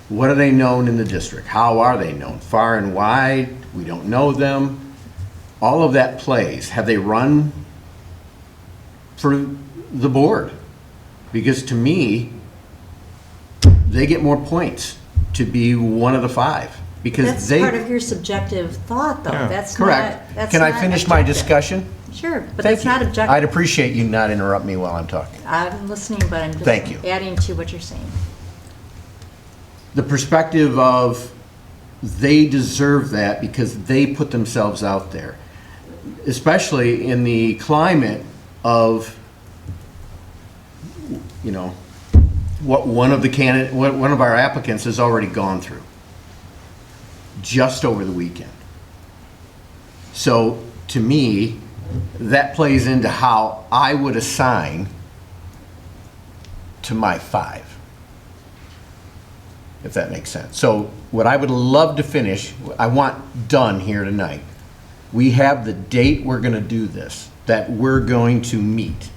What are they known in the district? How are they known? Far and wide? We don't know them. All of that plays. Have they run for the board? Because to me, they get more points to be one of the 5. Because That's part of your subjective thought, though. Yeah. That's correct. not. That's Can I not finish my objective. discussion? Sure, but Thank that's you. not objective. I'd appreciate you not interrupt me while I'm talking. I'm listening, but I'm just Thank you. adding to what you're saying. The perspective of they deserve that because they put themselves out there, especially in the climate of, what one of our applicants has already gone through just over the weekend. So to me, that plays into how I would assign to my 5, if that makes sense. So what I would love to finish, I want done here tonight. We have the date we're going to do this, that we're going to meet.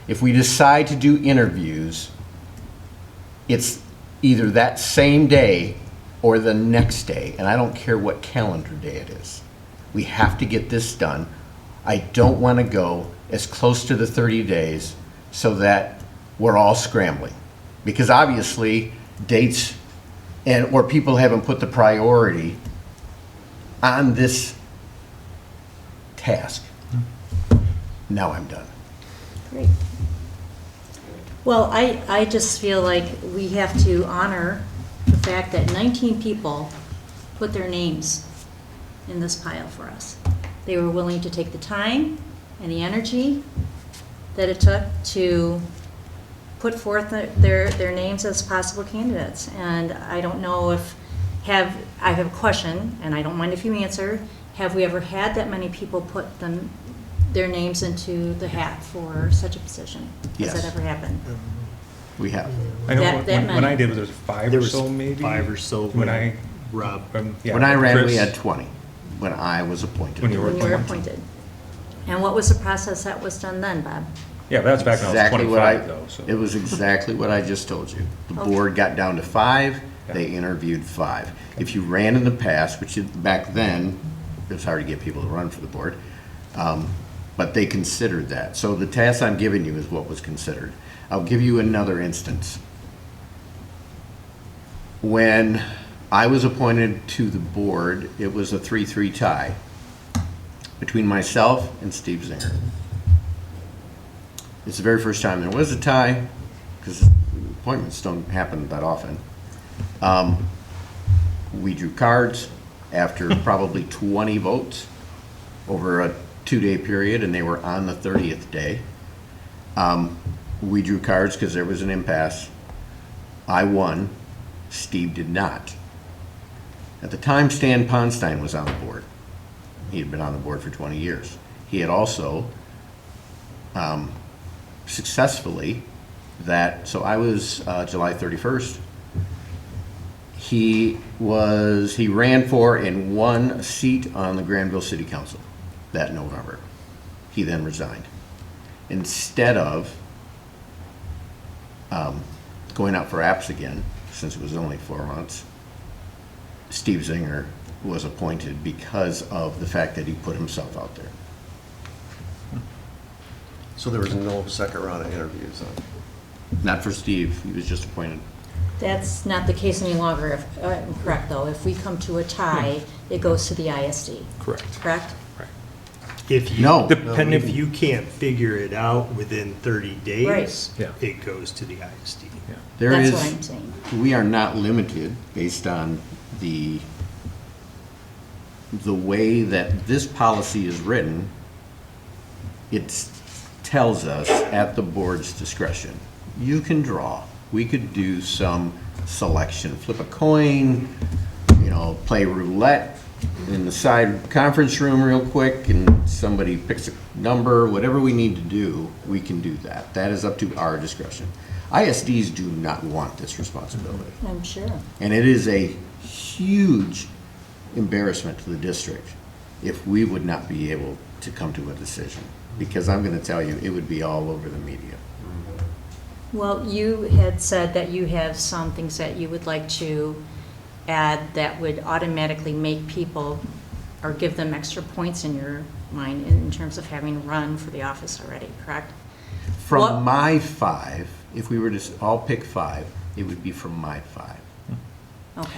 If we decide to do interviews, it's either that same day or the next day, and I don't care what calendar day it is. We have to get this done. I don't want to go as close to the 30 days so that we're all scrambling. Because obviously, dates or people haven't put the priority on this task. Now I'm done. Great. Well, I just feel like we have to honor the fact that 19 people put their names in this pile for us. They were willing to take the time and the energy that it took to put forth their names as possible candidates. And I don't know if, I have a question, and I don't mind if you answer. Have we ever had that many people put their names into the hat for such a position? Yes. Has that ever happened? We have. I know That when many. I did, there was five There or was so maybe. 5 or so When I, Rob. yeah, When I ran, we Chris, had 20, when I was appointed. When you were When you were appointed. And what was the process that was done then, Bob? Yeah, but that's back when I was Exactly what I, 25 though, so. it was exactly what I just told you. The Okay. board got down to 5, they interviewed 5. If you ran in the past, which back then, it was hard to get people to run for the board, but they considered that. So the task I'm giving you is what was considered. I'll give you another instance. When I was appointed to the board, it was a 3-3 tie between myself and Steve Zinger. It's the very first time there was a tie, because appointments don't happen that often. We drew cards after probably 20 votes over a 2-day period, and they were on the 30th day. We drew cards because there was an impasse. I won. Steve did not. At the time, Stan Ponstein was on the board. He had been on the board for 20 years. He had also successfully so I was July 31st. He ran for and won a seat on the Grandville City Council that November. He then resigned. Instead of going out for apps again, since it was only 4 months, Steve Zinger was appointed because of the fact that he put himself out there. So there was no second round of interviews then? Not for Steve, he was just appointed. That's not the case any longer, if I'm correct, though. If we come to a tie, it goes to the ISD. Correct. Correct? If you, No. if you can't figure it out within 30 days, Right. Yeah. it goes to the ISD. There That's is, what I'm saying. we are not limited based on the way that this policy is written. It tells us at the board's discretion. You can draw. We could do some selection, flip a coin, play roulette in the side conference room real quick, and somebody picks a number. Whatever we need to do, we can do that. That is up to our discretion. ISDs do not want this responsibility. I'm sure. And it is a huge embarrassment to the district if we would not be able to come to a decision. Because I'm going to tell you, it would be all over the media. Well, you had said that you have some things that you would like to add that would automatically make people, or give them extra points in your mind in terms of having run for the office already, correct? From What- my 5, if we were to all pick 5, it would be from my 5. Okay.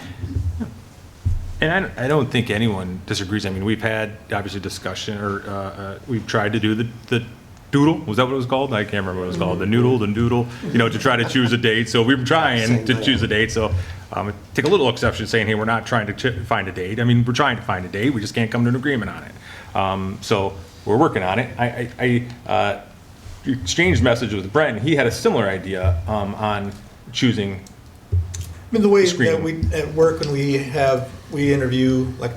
And I don't think anyone disagrees. I mean, we've had obviously discussion, or we've tried to do the doodle. Was that what it was called? I can't remember what it was called. The noodle, the doodle, to try to choose a date. So we've been trying to choose a date. So take a little exception saying, hey, we're not trying to find a date. I mean, we're trying to find a date. We just can't come to an agreement on it. So we're working on it. I exchanged messages with Brent, and he had a similar idea on choosing. I mean, the way Screen. that we, at work, when we interview, like,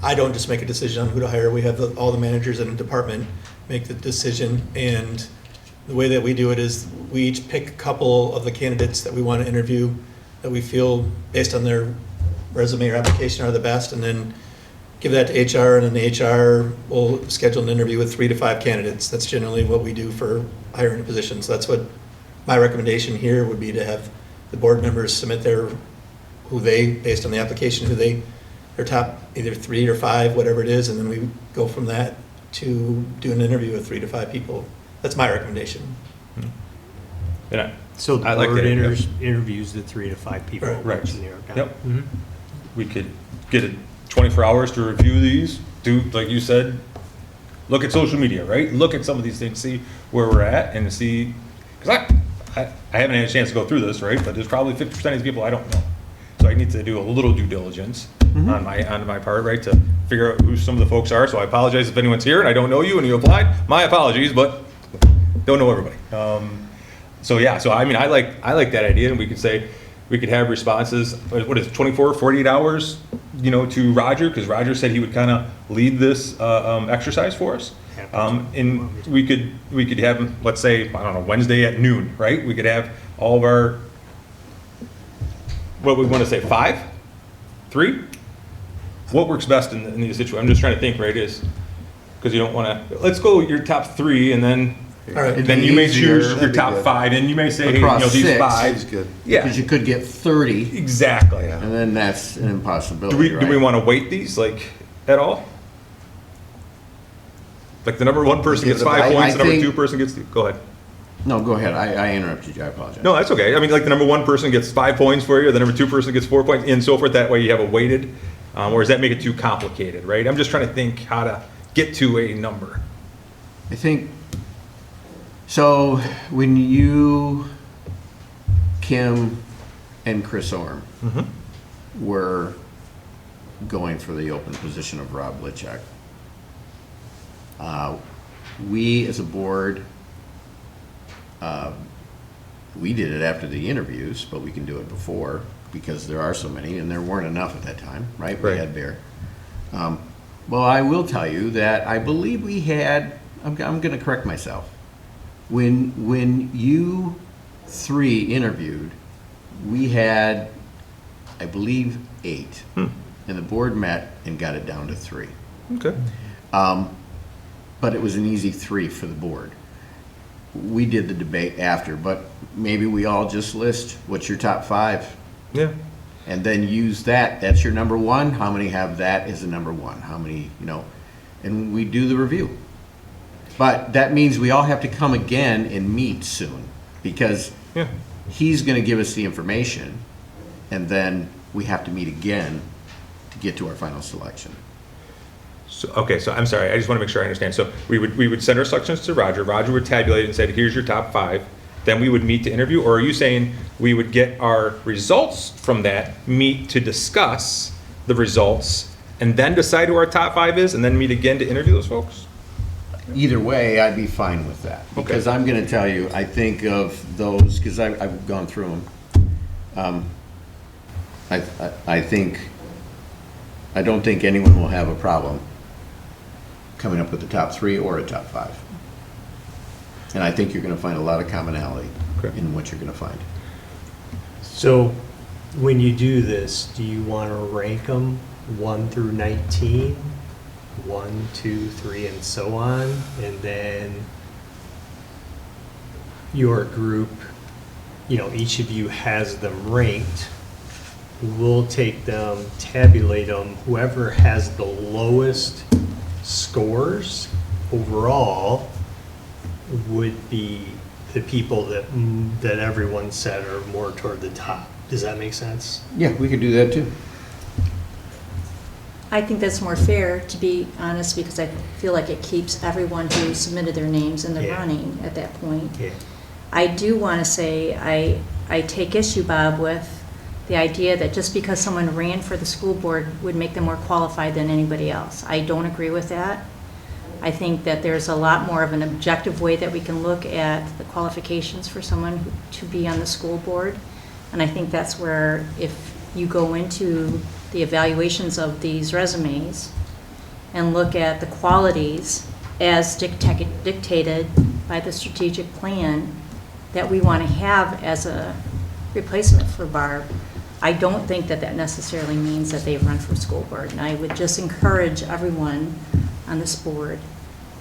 I don't just make a decision on who to hire. We have all the managers in the department make the decision. And the way that we do it is we each pick a couple of the candidates that we want to interview that we feel, based on their resume or application, are the best, and then give that to HR, and then the HR will schedule an interview with 3 to 5 candidates. That's generally what we do for hiring positions. That's what my recommendation here would be, to have the board members submit based on the application, their top either 3 or 5, whatever it is, and then we go from that to do an interview with 3 to 5 people. That's my recommendation. And So the I like board that idea. interviews the 3 to 5 people. Right. in New York County. Yep. We could get it 24 hours to review these, do, like you said, look at social media, right? Look at some of these things, see where we're at, and see, because I haven't had a chance to go through this, right? But there's probably 50% of these people I don't know. So I need to do a little due diligence on my part, right, to figure out who some of the folks are. So I apologize if anyone's here and I don't know you and you applied. My apologies, but don't know everybody. So yeah, so I mean, I like that idea, and we could say, we could have responses, what is it, 24, 48 hours, to Roger, because Roger said he would kind of lead this exercise for us. And we could have them, let's say, I don't know, Wednesday at noon, right? We could have all of our, what we want to say, 5? 3? What works best in these situations? I'm just trying to think, right, is, because you don't want to, let's go your top 3, and then All right. then you may Easier. choose your That'd be top good. 5, and you may say, hey, Across these 6. 5. That's good. Yeah, Because you could get 30, exactly. and then that's an impossibility, Do we right? want to weight these, like, at all? Like, the number 1 person Give gets it a 5 bite. points, the number think- 2 person gets 2. Go ahead. No, go ahead. I interrupted you. I apologize. No, that's okay. I mean, like, the number 1 person gets 5 points for you, the number 2 person gets 4 points, and so forth. That way you have a weighted, or does that make it too complicated, right? I'm just trying to think how to get to a number. I think, so when you, Kim, and Chris Orm were going for the open position of Rob Lichek, we as a board, we did it after the interviews, but we can do it before because there are so many, and there weren't enough at that time, right? We Right. had Bear. Well, I will tell you that I believe we had, I'm going to correct myself. When you 3 interviewed, we had, I believe, 8. And the board met and got it down to 3. Okay. But it was an easy 3 for the board. We did the debate after, but maybe we all just list what's your top 5, Yeah. and then use that. That's your number 1. How many have that as a number 1? How many, and we do the review. But that means we all have to come again and meet soon, because Yeah. he's going to give us the information, and then we have to meet again to get to our final selection. So, okay, so I'm sorry, I just want to make sure I understand. So we would send our selections to Roger. Roger would tabulate it and say, here's your top 5. Then we would meet to interview, or are you saying we would get our results from that, meet to discuss the results, and then decide who our top 5 is, and then meet again to interview those folks? Either way, I'd be fine with that, Okay. because I'm going to tell you, I think of those, because I've gone through them. I don't think anyone will have a problem coming up with a top 3 or a top 5. And I think you're going to find a lot of commonality Okay. in what you're going to find. So when you do this, do you want to rank them 1 through 19? 1, 2, 3, and so on? And then your group, each of you has them ranked. We'll take them, tabulate them. Whoever has the lowest scores overall would be the people that everyone said are more toward the top. Does that make sense? Yeah, we could do that too. I think that's more fair, to be honest, because I feel like it keeps everyone who submitted their names in the Yeah. running at that point. Yeah. I do want to say, I take issue, Bob, with the idea that just because someone ran for the school board would make them more qualified than anybody else. I don't agree with that. I think that there's a lot more of an objective way that we can look at the qualifications for someone to be on the school board. And I think that's where, if you go into the evaluations of these resumes and look at the qualities as dictated by the strategic plan that we want to have as a replacement for Barb, I don't think that that necessarily means that they've run for school board. And I would just encourage everyone on this board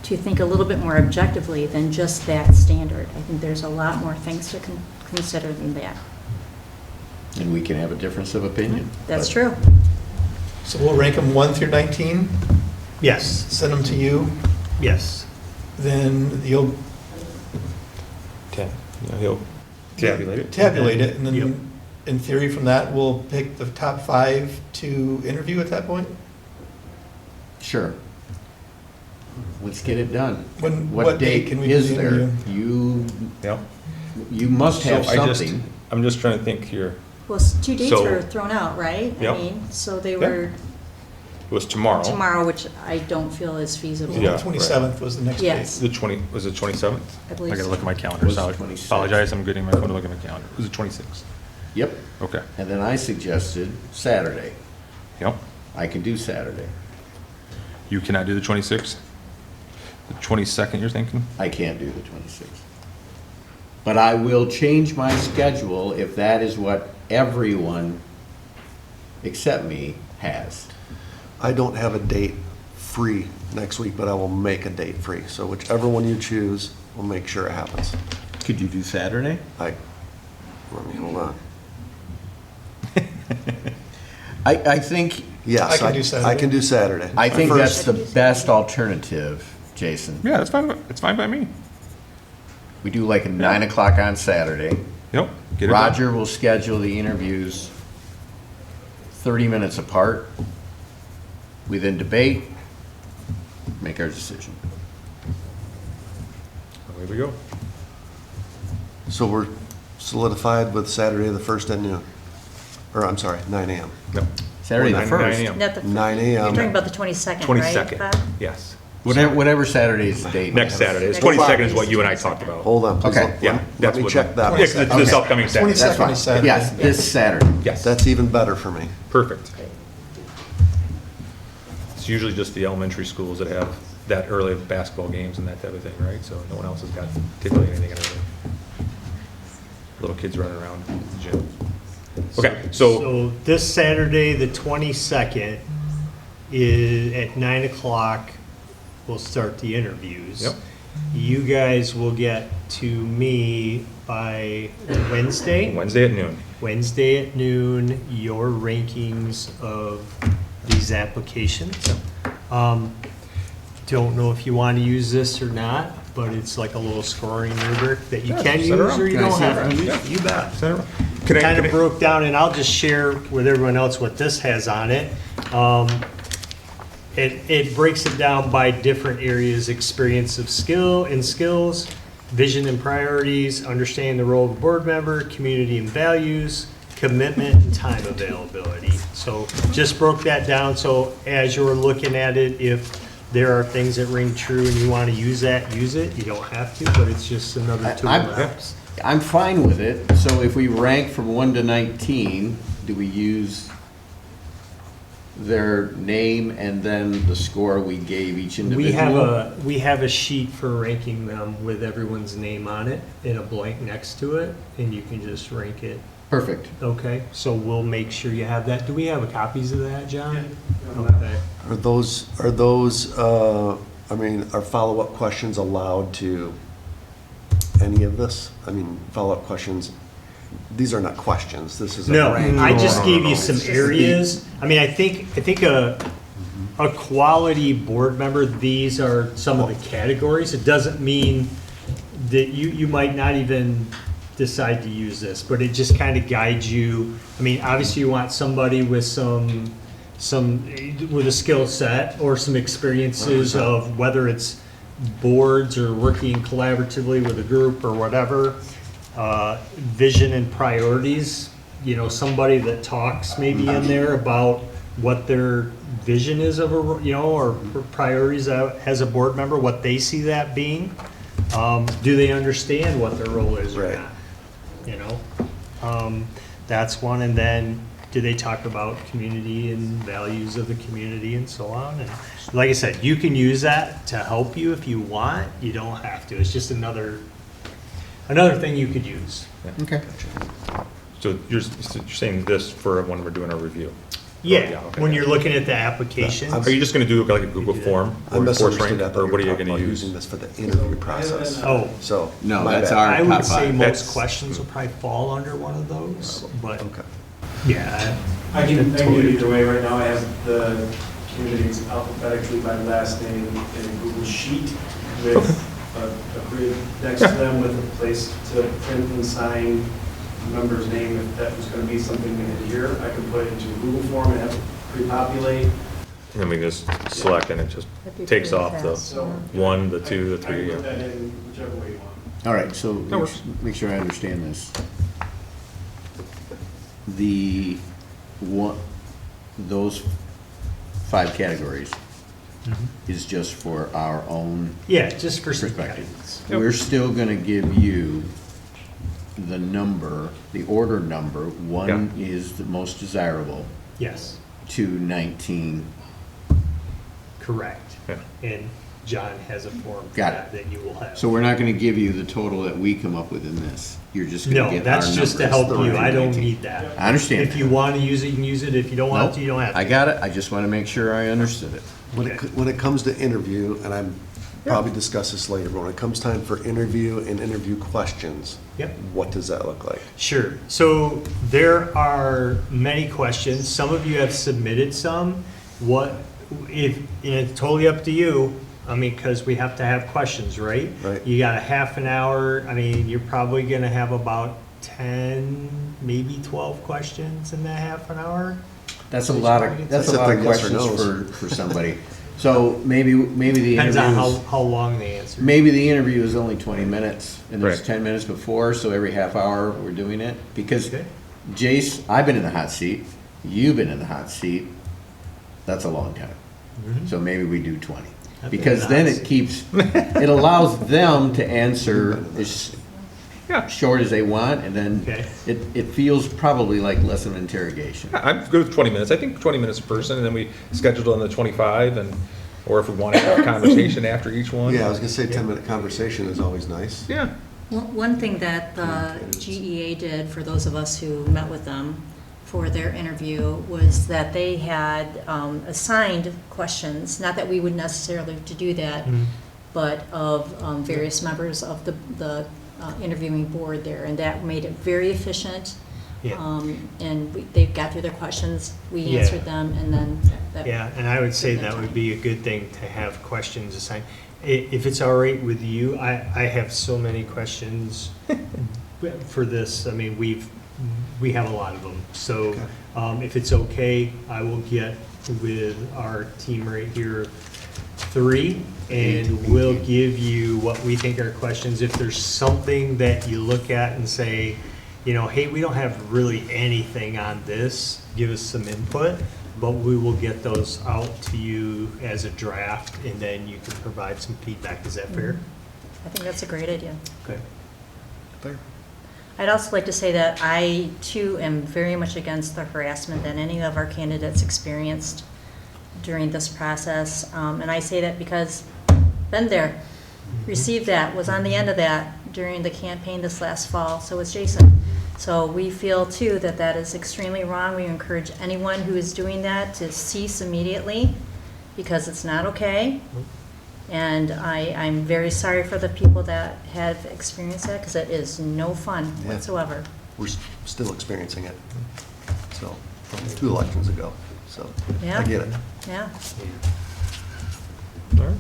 to think a little bit more objectively than just that standard. I think there's a lot more things to consider than that. And we can have a difference of opinion. That's but- true. So we'll rank them 1 through 19, Yes, send them to you, yes. then you'll He'll tabulate it. tabulate it, and Yep. then in theory from that, we'll pick the top 5 to interview at that point? Sure. Let's get it done. What date can we do is the there? interview? You must have something. I'm just trying to think here. Well, 2 dates So- were thrown out, right? Yep. I mean, so they Yeah. were It was tomorrow. tomorrow, which I don't feel is feasible. Yeah. The 27th was the next date. Yes. Was it 27th? I believe gotta so. look at my calendar, Was so I 26th. apologize, I'm getting my phone to look at my calendar. It was the 26th. Yep. Okay, And then I suggested Saturday. yep. I can do Saturday. You cannot do the 26th? The 22nd, you're thinking? I can't do the 26th. But I will change my schedule if that is what everyone except me has. I don't have a date free next week, but I will make a date free. So whichever one you choose, we'll make sure it happens. Could you do Saturday? Let me, hold on. I think, Yes, I can do Saturday. I can do Saturday. I think First- that's the best alternative, Jason. Yeah, that's fine, it's fine by me. We do like a 9 o'clock on Saturday. Yep. Get it done. Roger will schedule the interviews 30 minutes apart. We then debate, make our decision. Away we go. So we're solidified with Saturday the 1st at noon. Or, I'm sorry, 9 AM. Yep. Saturday the 9 1st. a.m. Not the 9 You're a.m. talking about the 22nd, right? 22nd, Bob? yes. Whatever Saturday's date. Next Saturday. It's Next 22nd is Saturday. what you and I talked about. Hold on, please. Okay. Let- Yeah, Let that's me what- check that. Yeah, 'cause it's this upcoming Saturday. That's 22nd fine. is Saturday. Yes, this Saturday. Yes, That's even better for me. perfect. It's usually just the elementary schools that have that early basketball games and that type of thing, right? So no one else has got typically anything early. Little kids running around the gym. Okay, so, So this Saturday, the 22nd, is at 9 o'clock, we'll start the interviews. Yep. You guys will get to me by Wednesday. Wednesday at noon. Wednesday at noon, your rankings of these applications. Don't know if you want to use this or not, but it's like a little scoring rubric that you Yeah, can send it use around. or you Can I don't see it have to around? use. Yeah. You bet. Send it around. Can I- Kind can of I- broke down, and I'll just share with everyone else what this has on it. It breaks it down by different areas: experience of skill and skills, vision and priorities, understanding the role of a board member, community and values, commitment and time availability. So just broke that down, so as you're looking at it, if there are things that ring true and you want to use that, use it. You don't have to, but it's just another tool that helps. I'm fine with it. So if we rank from 1 to 19, do we use their name and then the score we gave each individual? We have a sheet for ranking them with everyone's name on it and a blank next to it, and you can just rank it. Perfect. Okay, so we'll make sure you have that. Do we have copies of that, John? Okay. Are follow-up questions allowed to any of this? I mean, follow-up questions, these are not questions, this is a No, ranking. I just gave you some areas. I mean, I think a quality board member, these are some of the categories. It doesn't mean that you might not even decide to use this, but it just kind of guides you. I mean, obviously you want somebody with with a skill set or some experiences of whether it's boards or working collaboratively with a group or whatever. Vision and priorities, somebody that talks maybe in there about what their vision is of or priorities as a board member, what they see that being. Do they understand what their role is or not? That's one. And then do they talk about community and values of the community and so on? And like I said, you can use that to help you if you want. You don't have to. It's just another thing you could use. Okay. So you're saying this for when we're doing our review? Yeah, okay. when you're looking at the application. Are you just gonna do like a Google form? I or force misunderstood rank, that. or what are you talking gonna about use? using this for the interview process. Oh. So. No, my that's bad. our I top would say five. most That's- questions will probably fall under one of those, but Okay. Yeah. I can do it either way. Right now, I have the candidates alphabetically by last name in a Google Sheet with a grid next to them with a place to print and sign the member's name. If that was going to be something in here, I could put it into a Google form and have it pre-populate. And then we just select and it just That'd be takes pretty off the fast. 1, the 2, the I 3. can put yeah. that in whichever way you want. All right, so That works. make sure I understand this. Those 5 categories is just for our own Yeah, just for some perspective. guidance. We're still gonna give you the number, the order number. 1 is the most desirable, Yes, 2, 19. correct. Yeah. And John has a form for Got that it. that you will have. So we're not gonna give you the total that we come up with in this. You're just gonna No, get our that's just to numbers. help you. I don't 19. need that. I understand If that. you want to use it, you can use it. If you don't want Nope, to, you don't have to. I got it. I just want to make sure I understood it. When it comes to interview, and I'm probably discuss this later, but when it comes time for interview and interview questions, Yep. what does that look like? Sure. So there are many questions. Some of you have submitted some. And it's totally up to you. I mean, because we have to have questions, right? Right. You got a half an hour. I mean, you're probably going to have about 10, maybe 12 questions in that half an hour. That's a lot of That's if they're yes or questions for somebody. So maybe the Depends on interview how long they answer. maybe the interview is only 20 minutes and there's Right. 10 minutes before, so every half hour we're doing it. Because Okay. Jace, I've been in the hot seat, you've been in the hot seat. That's a long time. So maybe we do 20. I've been Because in the then hot it seat. keeps, it allows them to answer as short as they want, and then Okay. it feels probably like less of an interrogation. I'm good with 20 minutes. I think 20 minutes a person, and then we scheduled on the 25, or if we want to have a conversation after each one. Yeah, I was gonna say 10-minute conversation is always nice. Yeah. One thing that the GEA did for those of us who met with them for their interview was that they had assigned questions, not that we would necessarily have to do that, but of various members of the interviewing board there, and that made it very efficient. Yeah. They got through their questions, we Yeah. answered them, and then. Yeah, and I would say that would be a good thing to have questions assigned. If it's all right with you, I have so many questions for this. I mean, we have a lot of them. So if it's okay, I will get with our team right here 3, and we'll give you what we think are questions. If there's something that you look at and say, you know, hey, we don't have really anything on this, give us some input, but we will get those out to you as a draft, and then you can provide some feedback. Is that fair? I think that's a great idea. Okay. Fair. I'd also like to say that I, too, am very much against the harassment that any of our candidates experienced during this process. And I say that because been there, received that, was on the end of that during the campaign this last fall, so was Jason. So we feel, too, that that is extremely wrong. We encourage anyone who is doing that to cease immediately, because it's not okay. And I'm very sorry for the people that have experienced that, because it is no fun Yeah. whatsoever. We're still experiencing it. So, 2 elections ago, so Yeah. I get it. Yeah. All right.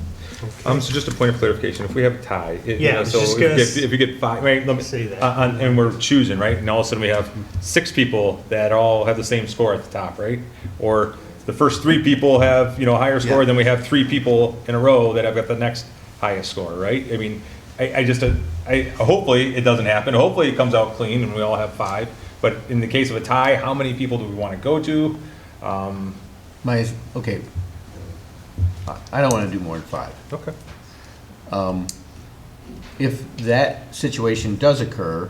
So just a point of clarification, if we have a tie, Yeah, I was so just if you get 5, right, let me say that. and we're choosing, right, and all of a sudden we have 6 people that all have the same score at the top, right? Or the first 3 people have, a higher score, Yeah. then we have 3 people in a row that have got the next highest score, right? I mean, hopefully it doesn't happen. Hopefully it comes out clean and we all have 5. But in the case of a tie, how many people do we want to go to? Okay. I don't want to do more than 5. Okay. If that situation does occur,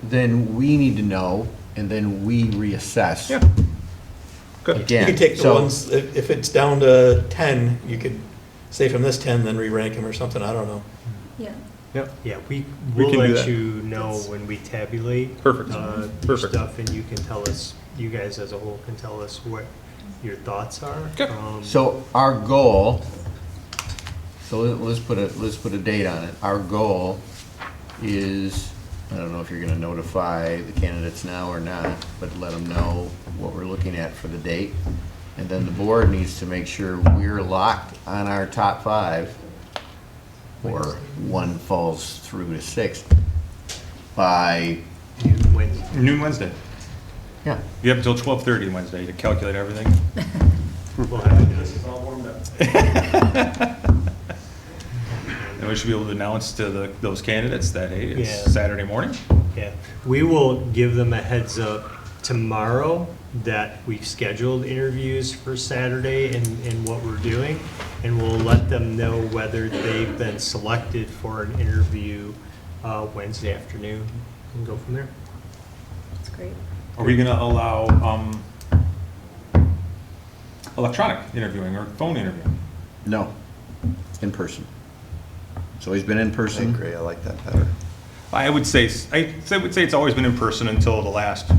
then we need to know, and then we reassess. Yeah. Good. Again. You could take the So- ones, if it's down to 10, you could say from this 10, then re-rank them or something, I don't know. Yeah. Yep. Yeah, We we'll can do let that. you know when we tabulate. Perfect. Your Perfect. stuff, and you can tell us, you guys as a whole can tell us what your thoughts are. Okay. So our goal, let's put a date on it. Our goal is I don't know if you're gonna notify the candidates now or not, but let them know what we're looking at for the date. And then the board needs to make sure we're locked on our top 5, or one falls through to 6, by Noon Wednesday. Yeah. You have until 12:30 Wednesday to calculate everything. This is all warmed up. And we should be able to announce to those candidates that, hey, it's Yeah. Saturday morning. Yeah, we will give them a heads up tomorrow that we've scheduled interviews for Saturday and what we're doing, and we'll let them know whether they've been selected for an interview Wednesday afternoon, and go from there. That's great. Are we going to allow electronic interviewing or phone interviewing? No, in person. It's always been in I person. agree, I like that better. I would say it's always been in person until the last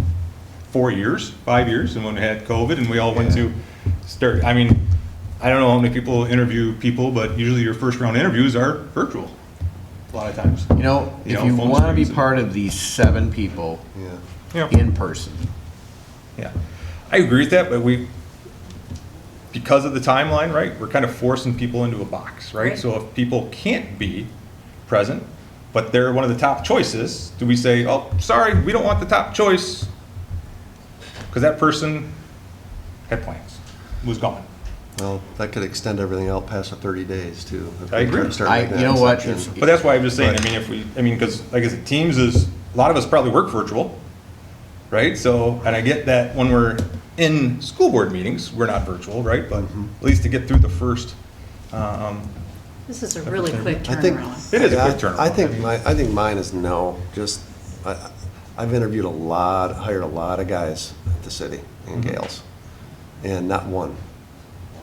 5 years, and when we had COVID and we all went to start. I mean, I don't know how many people interview people, but usually your first round interviews are virtual a lot of times. You know, if you phone want to be screens and- part of these 7 people Yeah. in person, Yeah, I agree with that, but because of the timeline, right, we're kind of forcing people into a box, right? Right. So if people can't be present, but they're one of the top choices, do we say, oh, sorry, we don't want the top choice? Because that person had plans, was gone. Well, that could extend everything out past the 30 days too. if I we try agree. to start making that you know what, exception. But that's why I'm just saying, But- because like I said, Teams is, a lot of us probably work virtual, right? So, and I get that when we're in school board meetings, we're not virtual, right? But at least to get through the first, This is a really quick I think turnaround. It is a quick turnaround. I think mine is no. Just I've interviewed hired a lot of guys at the city and Mm-hmm. gals, and not one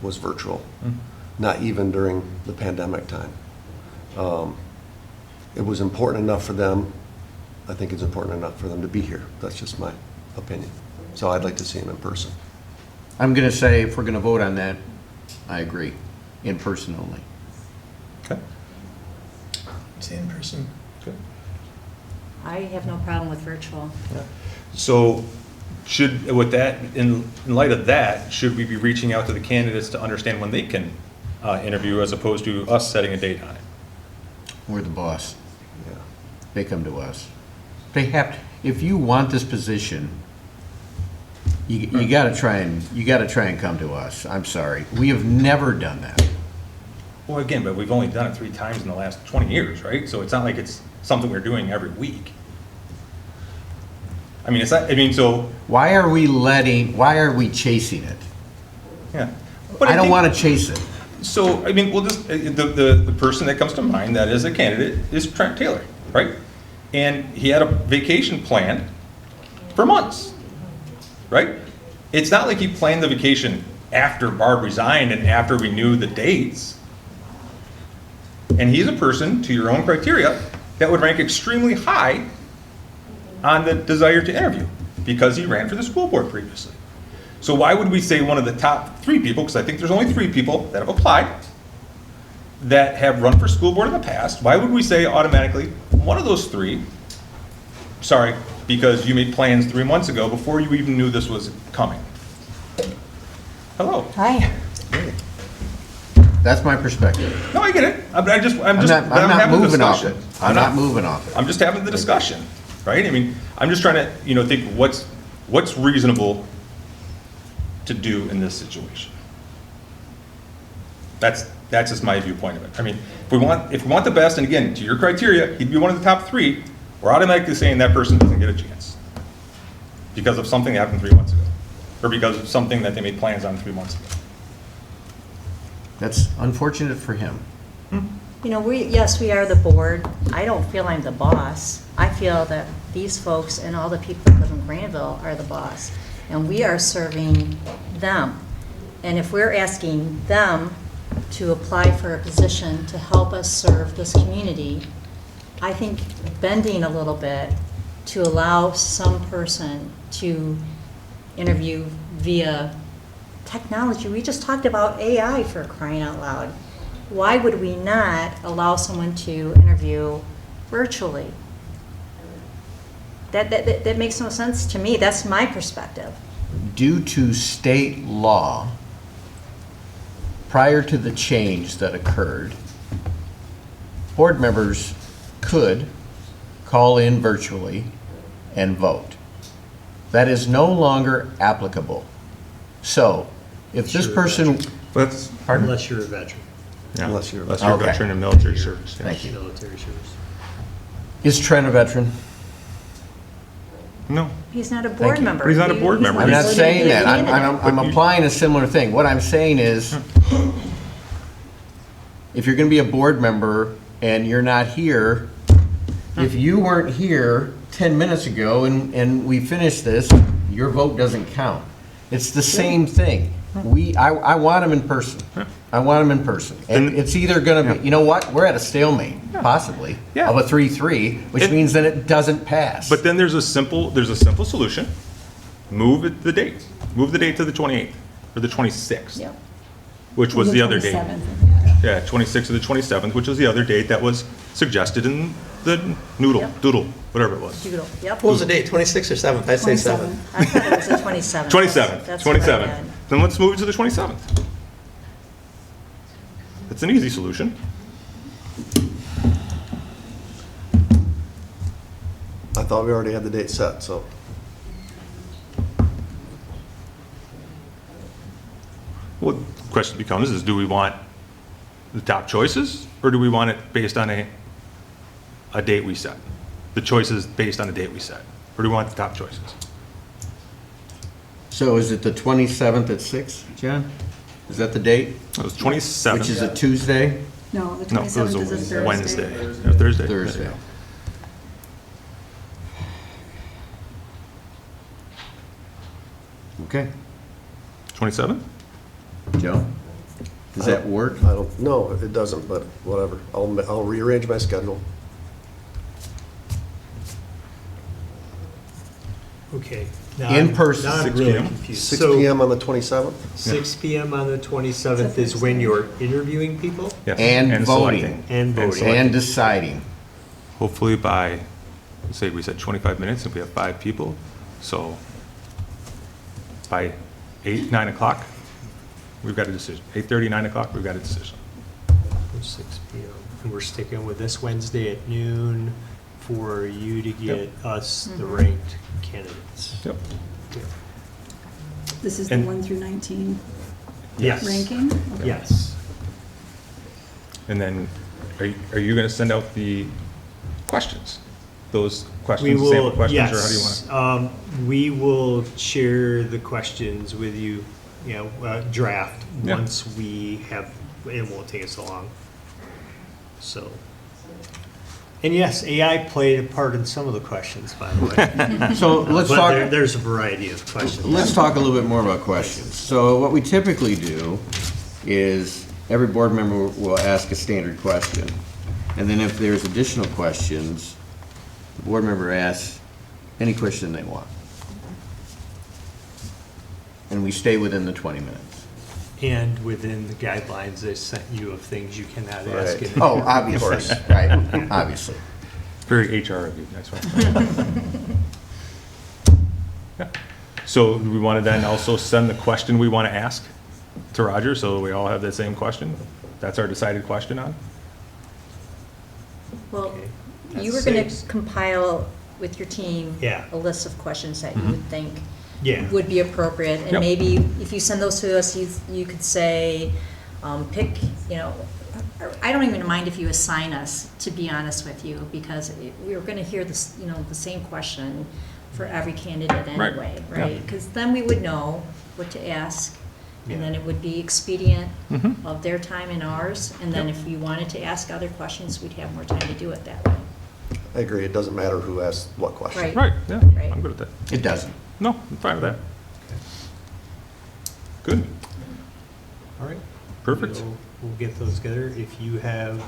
was virtual. Mm. Not even during the pandemic time. It was important enough for them. I think it's important enough for them to be here. That's just my opinion. So I'd like to see them in person. I'm going to say, if we're going to vote on that, I agree, in person only. Okay. See in person. Good. I have no problem with virtual. So with that, in light of that, should we be reaching out to the candidates to understand when they can interview as opposed to us setting a date on it? We're the boss. Yeah. They come to us. They have, if you want this position, you got to try and come to us. I'm sorry. We have never done that. Well, again, but we've only done it 3 times in the last 20 years, right? So it's not like it's something we're doing every week. I mean, it's not, so, Why are we chasing it? yeah. I don't want to chase it. So, we'll just, the person that comes to mind that is a candidate is Trent Taylor, right? And he had a vacation planned for months, right? It's not like he planned the vacation after Barb resigned and after we knew the dates. And he's a person, to your own criteria, that would rank extremely high on the desire to interview because he ran for the school board previously. So why would we say one of the top 3 people, because I think there's only 3 people that have applied that have run for school board in the past, why would we say automatically one of those 3, sorry, because you made plans 3 months ago before you even knew this was coming? Hello. Hi. That's my perspective. No, I get it. I'm not having the moving off discussion. it. I'm not moving off it. I'm just having the discussion, right? I'm just trying to, think what's reasonable to do in this situation. That's just my viewpoint of it. If we want the best, and again, to your criteria, he'd be one of the top 3, we're automatically saying that person doesn't get a chance because of something that happened 3 months ago, or because of something that they made plans on 3 months ago. That's unfortunate for him. Yes, we are the board. I don't feel I'm the boss. I feel that these folks and all the people that live in Grandville are the boss. And we are serving them. And if we're asking them to apply for a position to help us serve this community, I think bending a little bit to allow some person to interview via technology. We just talked about AI, for crying out loud. Why would we not allow someone to interview virtually? That makes no sense to me. That's my perspective. Due to state law, prior to the change that occurred, board members could call in virtually and vote. That is no longer applicable. So, if this person, pardon? Unless you're a veteran. Yeah, Unless you're a a Okay. veteran in military service. yeah. Thank you. Military service. Is Trent a veteran? No. He's not a board you. member. But he's not a board member. I'm not voted saying in the that. I'm candidate. applying a similar thing. What I'm saying is, if you're going to be a board member and you're not here, if you weren't here 10 minutes ago and we finished this, your vote doesn't count. It's the same thing. I want them in person. I want them in person. And it's either going to be, you know what, we're at a stalemate, possibly, Yeah. of a 3-3, which means that it doesn't pass. But then there's a simple solution. Move the date. Move the date to the 28th or the 26th. Yep. Which was the other date. Yeah, 26th or the 27th, which was the other date that was suggested in the doodle, whatever it was. Doodle, yep. What was the date, 26th or 7th? I'd say 7th. I thought it was the 27th. 27th, That's what I 27th. had. Then let's move it to the 27th. It's an easy solution. I thought we already had the date set, so. Well, the question becomes is, do we want the top choices or do we want it based on a date we set? The choices based on the date we set? Or do we want the top choices? So is it the 27th at 6, John? Is that the date? It was 27th. Which is a Tuesday? No, the No, it 27th was is a a Wednesday. Thursday. Yeah, Thursday. Thursday. Okay. 27th? Joe? Does that work? I don't, no, it doesn't, but whatever. I'll rearrange my schedule. Okay. In person, Now I'm 6 really p.m.? confused. 6 So, PM on the 27th? 6 PM on the 27th is when you're interviewing people Yes. And voting. selecting. and voting. selecting. And deciding. Hopefully by, say we said 25 minutes if we have 5 people. So by 8, 9 o'clock, we've got a decision. 8:30, 9 o'clock, we've got a decision. 6 PM. And we're sticking with this Wednesday at noon for you to get us the ranked candidates. Yep. This is the And- 1 through 19 Yes. ranking? Okay. Yes. And then are you going to send out the questions? Those We questions, will, sample questions, or how do you want yes. We will share the questions with you, draft, Yeah. once we have, it won't take us long. So, and yes, AI played a part in some of the questions, by the way. So let's But talk. there's a variety of questions. Let's talk a little bit more about questions. So what we typically do is every board member will ask a standard question. And then if there's additional questions, the board member asks any question they want. And we stay within the 20 minutes. And within the guidelines they sent you of things you cannot ask. Right. in- Oh, obviously, right, obviously. Very HR of you, nice one. Yeah. So do we want to then also send the question we want to ask to Roger, so we all have the same question? That's our decided question on? Well, Okay. you were That's going to 6. compile with your team Yeah. a list of questions that you would think Yeah. would be appropriate. And Yep. maybe if you send those to us, you could say, pick, I don't even mind if you assign us, to be honest with you, because we were going to hear this, the same question for every candidate Right. anyway, Yeah. right? Because then we would know what to ask, and Yeah. then it would be expedient Mhm. of their time and ours. And then Yep. if you wanted to ask other questions, we'd have more time to do it that way. I agree, it doesn't matter who asks what question. Right. Right, yeah, Right. I'm good with that. It doesn't. No, I'm fine with that. Good, All right. perfect. We'll get those together. If you have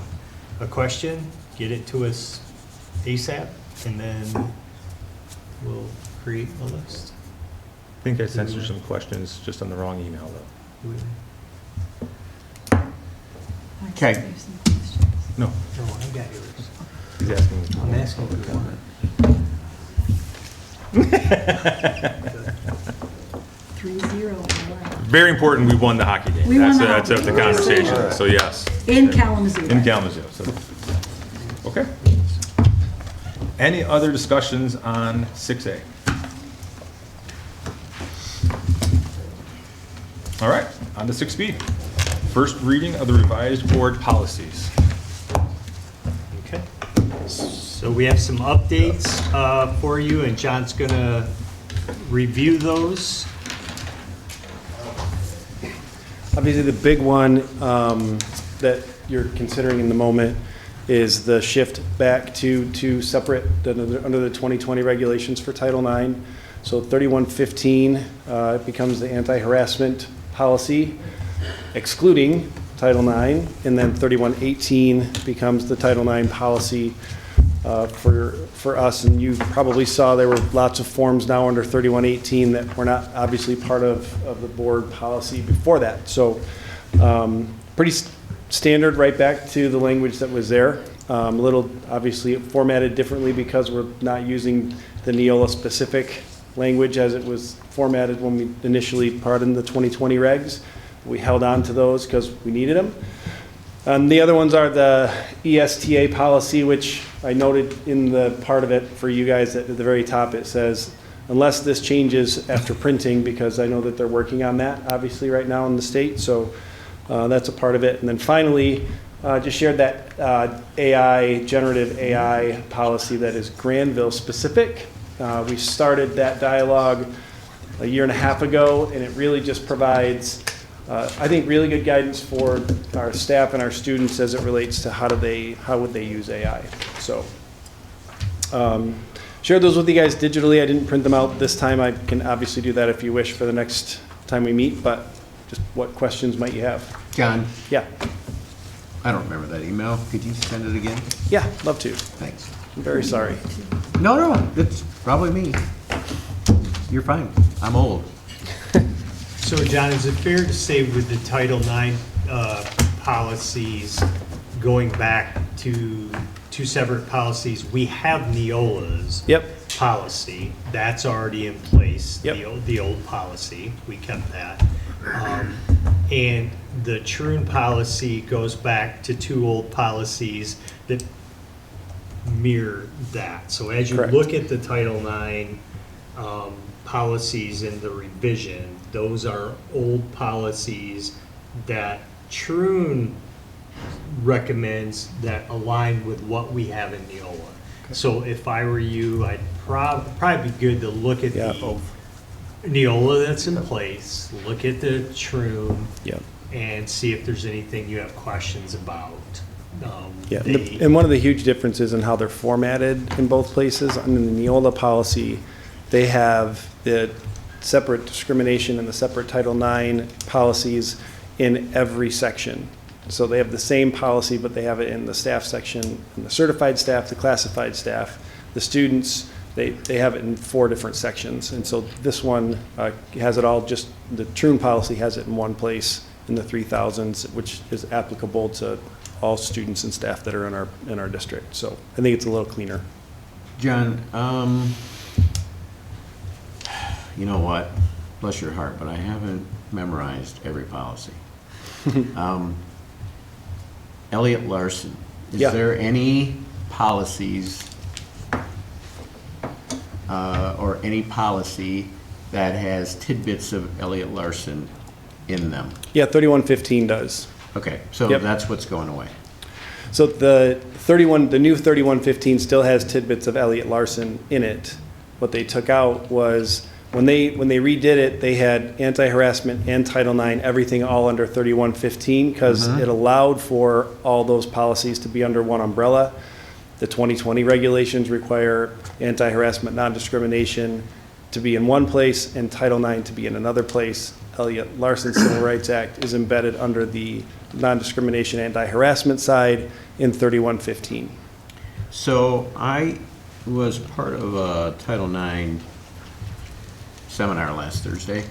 a question, get it to us ASAP, and then we'll create a list. I think I sent you some questions just on the wrong email, though. Okay. No, No, I got yours. he's asking. I'm asking if you want it. Very important, we won the hockey game. We won the That's hockey the game. conversation, so yes. In Kalamazoo. In Kalamazoo, so, okay. Any other discussions on 6A? All right, on to 6B. First reading of the revised board policies. Okay. So we have some updates for you, and John's going to review those. Obviously, the big one that you're considering in the moment is the shift back to two separate, under the 2020 regulations for Title IX. So 3115 becomes the anti-harassment policy, excluding Title IX, and then 3118 becomes the Title IX policy for us. And you probably saw there were lots of forms now under 3118 that were not obviously part of the board policy before that. So pretty standard, right back to the language that was there. A little obviously formatted differently because we're not using the Neola specific language as it was formatted when we initially brought in the 2020 regs. We held on to those because we needed them. The other ones are the ESTA policy, which I noted in the part of it for you guys at the very top. It says, unless this changes after printing, because I know that they're working on that obviously right now in the state. So that's a part of it. And then finally, just shared that generative AI policy that is Grandville specific. We started that dialogue a year and a half ago, and it really just provides, I think, really good guidance for our staff and our students as it relates to how would they use AI. So shared those with you guys digitally. I didn't print them out this time. I can obviously do that if you wish for the next time we meet, but just what questions might you have? John? Yeah. I don't remember that email. Could you send it again? Yeah, love to. Thanks. I'm very sorry. No, it's probably me. You're fine. I'm old. So John, is it fair to say with the Title IX policies going back to two separate policies, we have Neola's policy. That's already in place, the old policy. We kept that. And the Troon policy goes back to two old policies that mirror that. So as you look at the Title IX policies in the revision, those are old policies that Troon recommends that align with what we have in Neola. So if I were you, I'd probably be good to look at the Neola that's in place, look at the Troon, and see if there's anything you have questions about. And one of the huge differences in how they're formatted in both places, under the Neola policy, they have the separate discrimination and the separate Title IX policies in every section. So they have the same policy, but they have it in the staff section, in the certified staff, the classified staff, the students. They have it in 4 different sections. And so this one has it all, just the Troon policy has it in one place in the 3000s, which is applicable to all students and staff that are in our district. So I think it's a little cleaner. John, you know what? Bless your heart, but I haven't memorized every policy. Elliot Larson, is there any policies or any policy that has tidbits of Elliot Larson in them? Yeah, 3115 does. Okay, so that's what's going away. So the new 3115 still has tidbits of Elliot Larson in it. What they took out was when they redid it, they had anti-harassment and Title IX, everything all under 3115, because it allowed for all those policies to be under one umbrella. The 2020 regulations require anti-harassment, non-discrimination to be in one place and Title IX to be in another place. Elliot Larson Civil Rights Act is embedded under the non-discrimination, anti-harassment side in 3115. So I was part of a Title IX seminar last Thursday,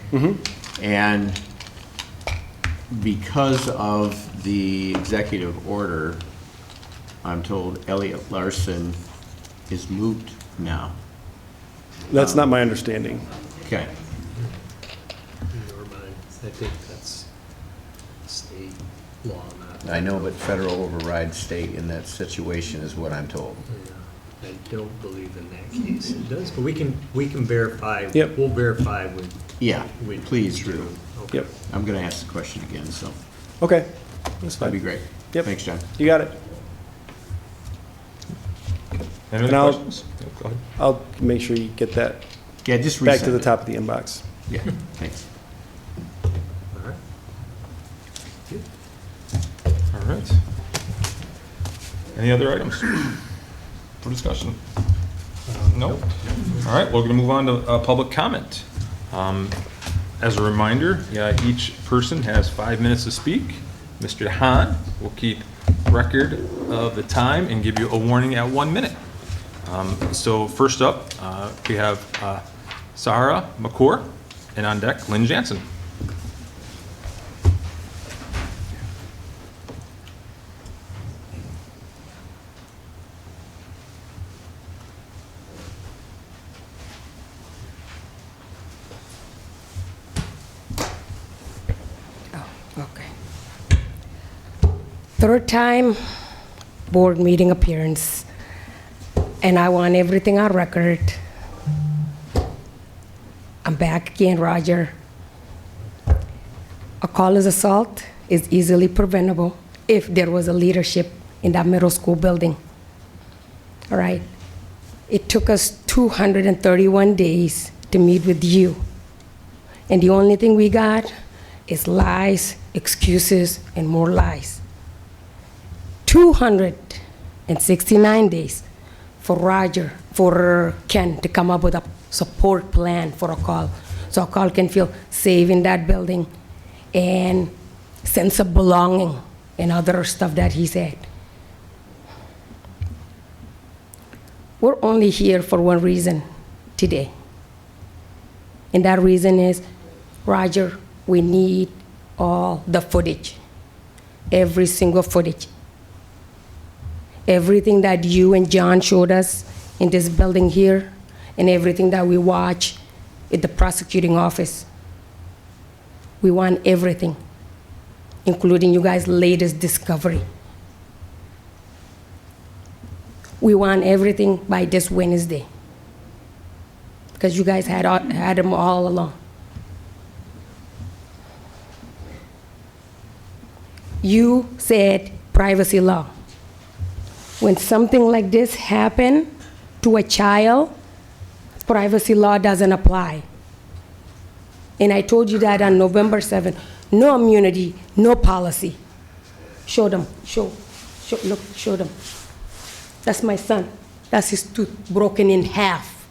and because of the executive order, I'm told Elliot Larson is moot now. That's not my understanding. Okay. Nor mine. I think that's state law, not. I know, but federal overrides state in that situation is what I'm told. Yeah, I don't believe in that case it does, but we can verify. Yep. We'll verify with. Yeah, with please Drew. do. Okay. Yep. I'm going to ask the question again, so Okay, that's fine. that'd be great. Yep. Thanks, John. You got it. Any And other I'll- questions? No, go ahead. I'll make sure you get that Yeah, just back to resend the it. top of the inbox. Yeah, thanks. All right. All right. Any other items for discussion? No? All right, we're going to move on to public comment. As a reminder, each person has 5 minutes to speak. Mr. Hahn will keep record of the time and give you a warning at 1 minute. So first up, we have Sarah McCord, and on deck, Lynn Jansen. Okay. Third time board meeting appearance, and I want everything on record. I'm back again, Roger. A college assault is easily preventable if there was a leadership in that middle school building. All right? It took us 231 days to meet with you, and the only thing we got is lies, excuses, and more lies. 269 days for Ken to come up with a support plan for a call, so a call can feel safe in that building and sense of belonging and other stuff that he said. We're only here for one reason today, and that reason is, Roger, we need all the footage, every single footage. Everything that you and John showed us in this building here, and everything that we watch at the prosecuting office. We want everything, including you guys' latest discovery. We want everything by this Wednesday, because you guys had them all along. You said privacy law. When something like this happens to a child, privacy law doesn't apply. And I told you that on November 7th. No immunity, no policy. Show them, look, show them. That's my son. That's his tooth broken in half.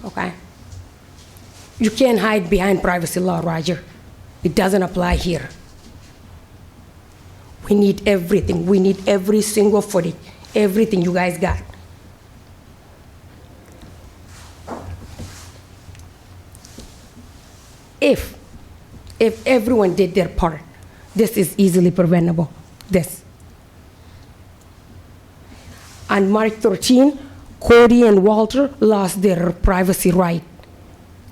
Okay? You can't hide behind privacy law, Roger. It doesn't apply here. We need everything. We need every single footage, everything you guys got. If everyone did their part, this is easily preventable. This. On March 13, Cody and Walter lost their privacy right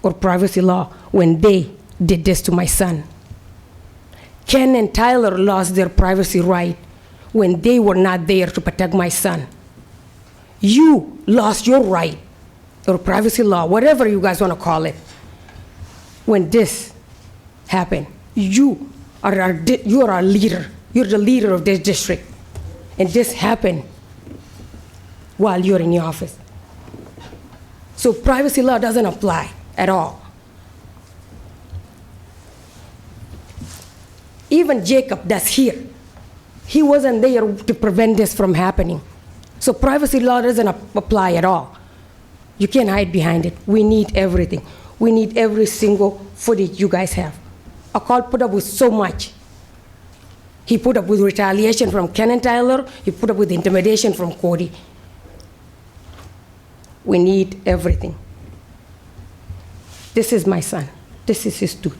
or privacy law when they did this to my son. Ken and Tyler lost their privacy right when they were not there to protect my son. You lost your right, or privacy law, whatever you guys want to call it, when this happened. You are our leader. You're the leader of this district. And this happened while you're in the office. So privacy law doesn't apply at all. Even Jacob, that's here, he wasn't there to prevent this from happening. So privacy law doesn't apply at all. You can't hide behind it. We need everything. We need every single footage you guys have. Akal put up with so much. He put up with retaliation from Ken and Tyler. He put up with intimidation from Cody. We need everything. This is my son. This is his tooth.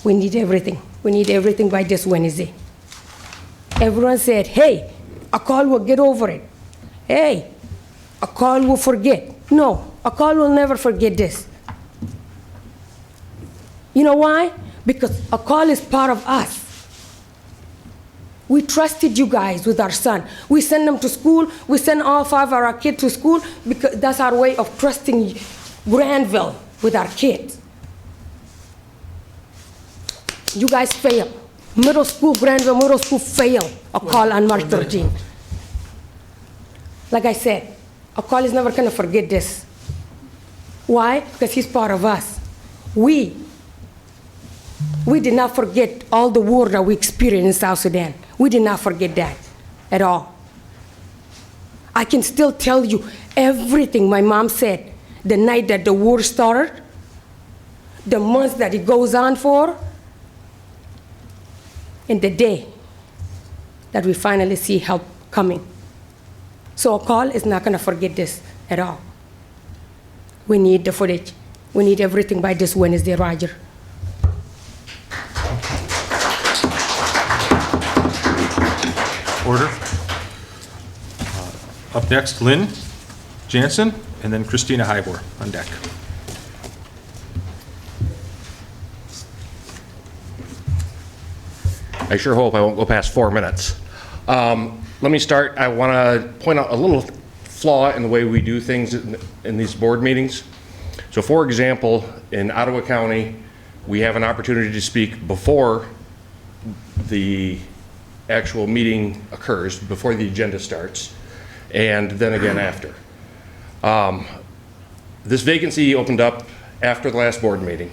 We need everything. We need everything by this Wednesday. Everyone said, hey, Akal will get over it. Hey, a call will forget. No, a call will never forget this. You know why? Because a call is part of us. We trusted you guys with our son. We send them to school. We send all 5 of our kids to school because that's our way of trusting Grandville with our kids. You guys failed. Middle school, Grandville Middle School failed a call on March 13th. Like I said, a call is never going to forget this. Why? Because he's part of us. We did not forget all the war that we experienced in South Sudan. We did not forget that at all. I can still tell you everything my mom said the night that the war started, the months that it goes on for, and the day that we finally see help coming. So a call is not going to forget this at all. We need the footage. We need everything by this Wednesday, Roger. Order. Up next, Lynn Jansen, and then Christina Hybor on deck. I sure hope I won't go past 4 minutes. Let me start. I want to point out a little flaw in the way we do things in these board meetings. So for example, in Ottawa County, we have an opportunity to speak before the actual meeting occurs, before the agenda starts, and then again after. This vacancy opened up after the last board meeting.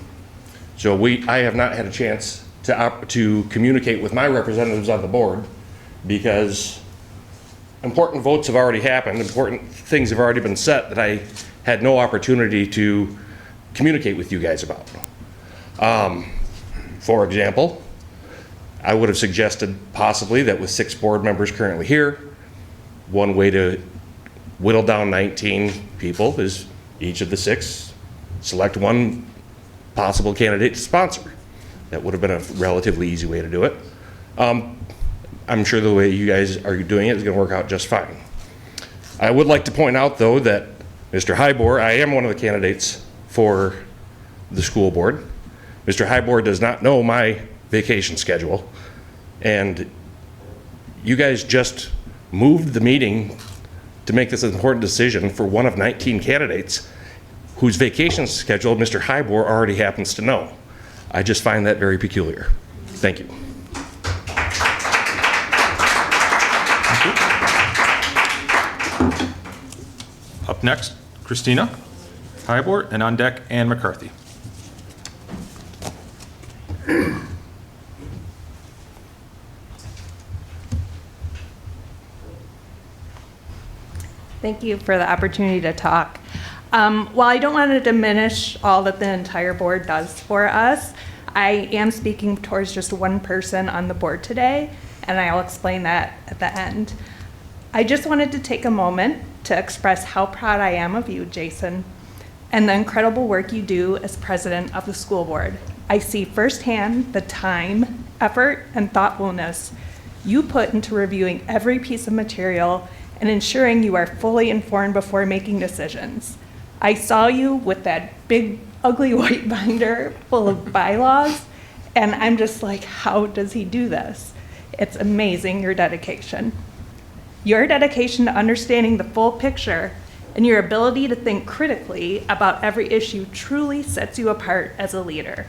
So I have not had a chance to communicate with my representatives on the board because important votes have already happened, important things have already been set that I had no opportunity to communicate with you guys about. For example, I would have suggested possibly that with 6 board members currently here, one way to whittle down 19 people is each of the 6 select one possible candidate to sponsor. That would have been a relatively easy way to do it. I'm sure the way you guys are doing it is going to work out just fine. I would like to point out, though, that Mr. Hybor, I am one of the candidates for the school board. Mr. Hybor does not know my vacation schedule, and you guys just moved the meeting to make this an important decision for one of 19 candidates whose vacation schedule Mr. Hybor already happens to know. I just find that very peculiar. Thank you. Up next, Christina Hybor, and on deck, Ann McCarthy. Thank you for the opportunity to talk. While I don't want to diminish all that the entire board does for us, I am speaking towards just one person on the board today, and I'll explain that at the end. I just wanted to take a moment to express how proud I am of you, Jason, and the incredible work you do as president of the school board. I see firsthand the time, effort, and thoughtfulness you put into reviewing every piece of material and ensuring you are fully informed before making decisions. I saw you with that big, ugly white binder full of bylaws, and I'm just like, how does he do this? It's amazing, your dedication. Your dedication to understanding the full picture and your ability to think critically about every issue truly sets you apart as a leader.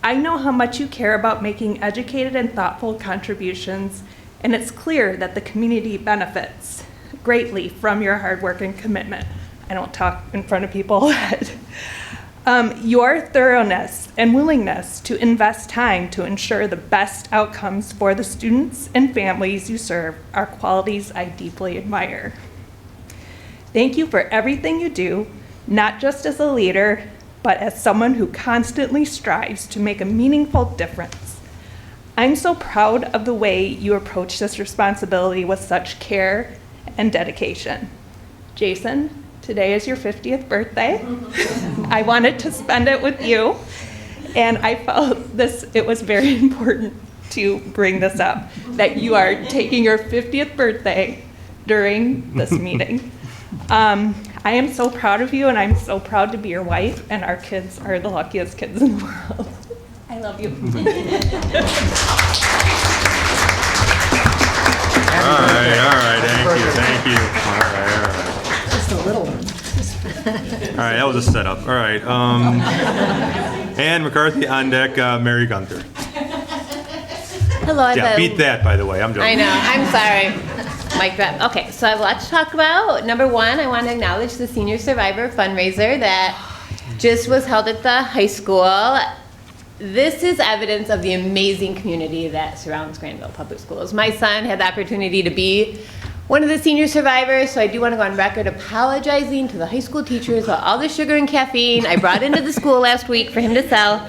I know how much you care about making educated and thoughtful contributions, and it's clear that the community benefits greatly from your hard work and commitment. I don't talk in front of people. Your thoroughness and willingness to invest time to ensure the best outcomes for the students and families you serve are qualities I deeply admire. Thank you for everything you do, not just as a leader, but as someone who constantly strives to make a meaningful difference. I'm so proud of the way you approach this responsibility with such care and dedication. Jason, today is your 50th birthday. I wanted to spend it with you, and I felt it was very important to bring this up, that you are taking your 50th birthday during this meeting. I am so proud of you, and I'm so proud to be your wife, and our kids are the luckiest kids in the world. I love you. All right, thank you. All right. Just a little one. All right, that was a setup. All right. Ann McCarthy on deck, Mary Gunther. Hello, Yeah, beat that, by the way. I'm joking. I know, I'm sorry. Mic drop. Okay, so I have a lot to talk about. Number one, I want to acknowledge the Senior Survivor fundraiser that just was held at the high school. This is evidence of the amazing community that surrounds Grandville Public Schools. My son had the opportunity to be one of the senior survivors, so I do want to go on record apologizing to the high school teachers about all the sugar and caffeine I brought into the school last week for him to sell.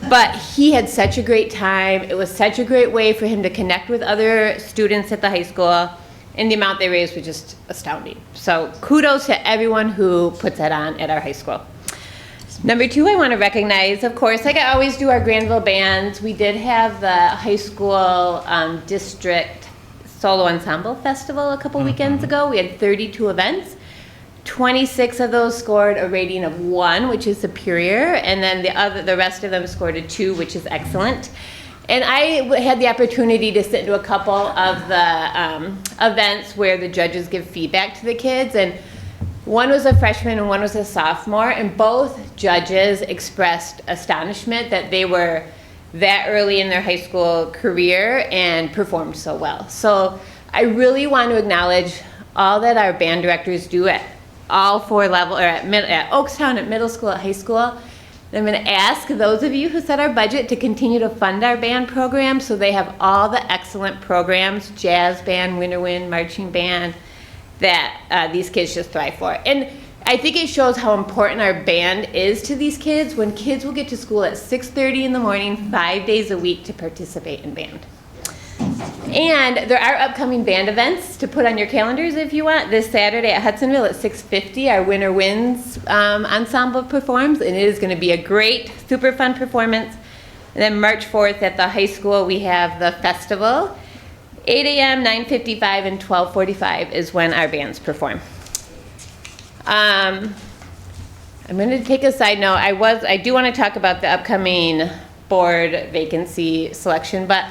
But he had such a great time. It was such a great way for him to connect with other students at the high school, and the amount they raised was just astounding. So kudos to everyone who puts that on at our high school. Number two, I want to recognize, of course, like I always do, our Grandville bands. We did have the high school district solo ensemble festival a couple weekends ago. We had 32 events. 26 of those scored a rating of 1, which is superior, and then the rest of them scored a 2, which is excellent. And I had the opportunity to sit into a couple of the events where the judges give feedback to the kids, and one was a freshman and one was a sophomore, and both judges expressed astonishment that they were that early in their high school career and performed so well. So I really want to acknowledge all that our band directors do at all 4 levels, or at Oakstown, at middle school, at high school. And I'm going to ask those of you who set our budget to continue to fund our band program so they have all the excellent programs, jazz band, winter wind, marching band, that these kids just thrive for. And I think it shows how important our band is to these kids when kids will get to school at 6:30 in the morning, 5 days a week to participate in band. And there are upcoming band events to put on your calendars if you want. This Saturday at Hudsonville at 6:50, our Winter Winds ensemble performs, and it is going to be a great, super fun performance. And then March 4th at the high school, we have the festival. 8 a.m., 9:55, and 12:45 is when our bands perform. I'm going to take a side note. I do want to talk about the upcoming board vacancy selection, but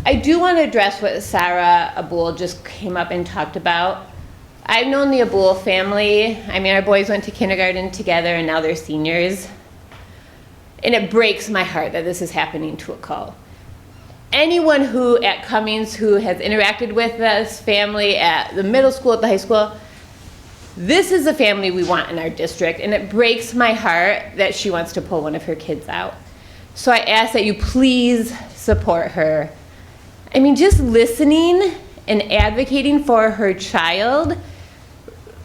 I do want to address what Sarah Abul just came up and talked about. I've known the Abul family. I mean, our boys went to kindergarten together, and now they're seniors. And it breaks my heart that this is happening to a co. Anyone who at Cummings who has interacted with this family at the middle school, at the high school, this is the family we want in our district, and it breaks my heart that she wants to pull one of her kids out. So I ask that you please support her. I mean, just listening and advocating for her child,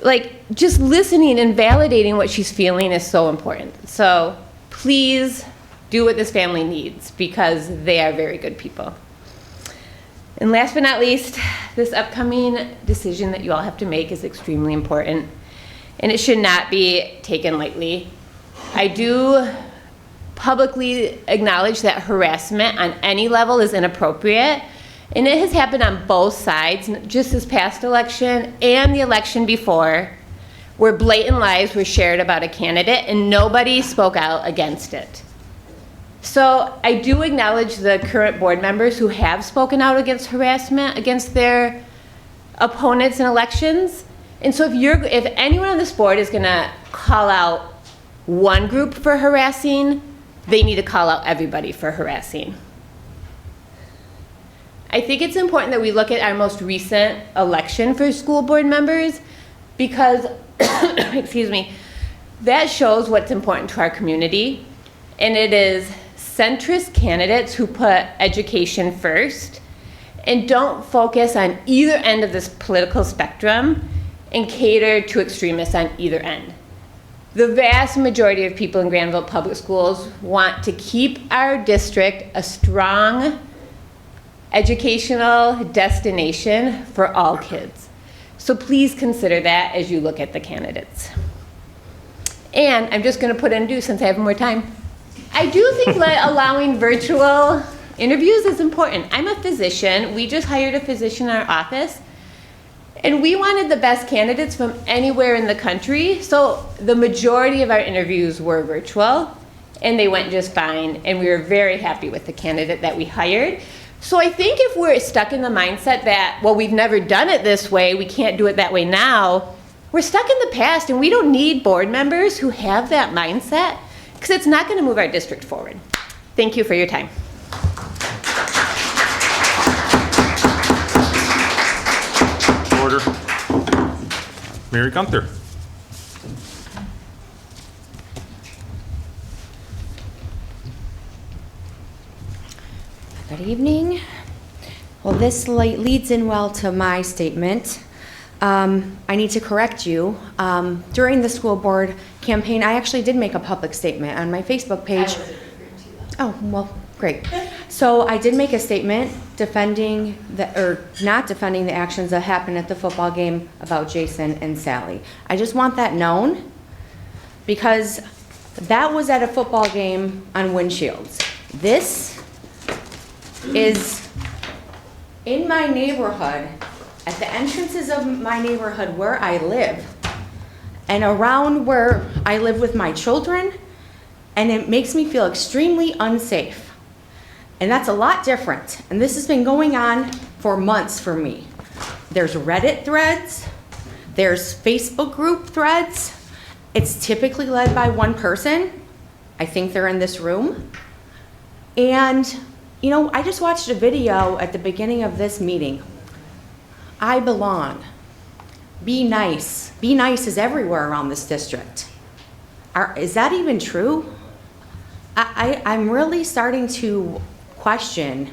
like just listening and validating what she's feeling is so important. So please do what this family needs because they are very good people. And last but not least, this upcoming decision that you all have to make is extremely important, and it should not be taken lightly. I do publicly acknowledge that harassment on any level is inappropriate, and it has happened on both sides, just this past election and the election before, where blatant lies were shared about a candidate and nobody spoke out against it. So I do acknowledge the current board members who have spoken out against harassment against their opponents in elections. And so if anyone on this board is going to call out one group for harassing, they need to call out everybody for harassing. I think it's important that we look at our most recent election for school board members because, excuse me, that shows what's important to our community. And it is centrist candidates who put education first and don't focus on either end of this political spectrum and cater to extremists on either end. The vast majority of people in Grandville Public Schools want to keep our district a strong educational destination for all kids. So please consider that as you look at the candidates. And I'm just going to put in since I have more time. I do think that allowing virtual interviews is important. I'm a physician. We just hired a physician in our office. And we wanted the best candidates from anywhere in the country. So the majority of our interviews were virtual, and they went just fine. And we were very happy with the candidate that we hired. So I think if we're stuck in the mindset that, well, we've never done it this way, we can't do it that way now, we're stuck in the past, and we don't need board members who have that mindset, because it's not going to move our district forward. Thank you for your time. Order. Mary Gunther. Good evening. Well, this leads in well to my statement. I need to correct you. During the school board campaign, I actually did make a public statement on my Facebook page. Oh, well, great. So I did make a statement defending not defending the actions that happened at the football game about Jason and Sally. I just want that known, because that was at a football game on windshields. This is in my neighborhood, at the entrances of my neighborhood where I live, and around where I live with my children, and it makes me feel extremely unsafe. And that's a lot different. And this has been going on for months for me. There's Reddit threads, there's Facebook group threads. It's typically led by one person. I think they're in this room. And, you know, I just watched a video at the beginning of this meeting. I belong. Be nice. Be nice is everywhere around this district. Is that even true? I'm really starting to question,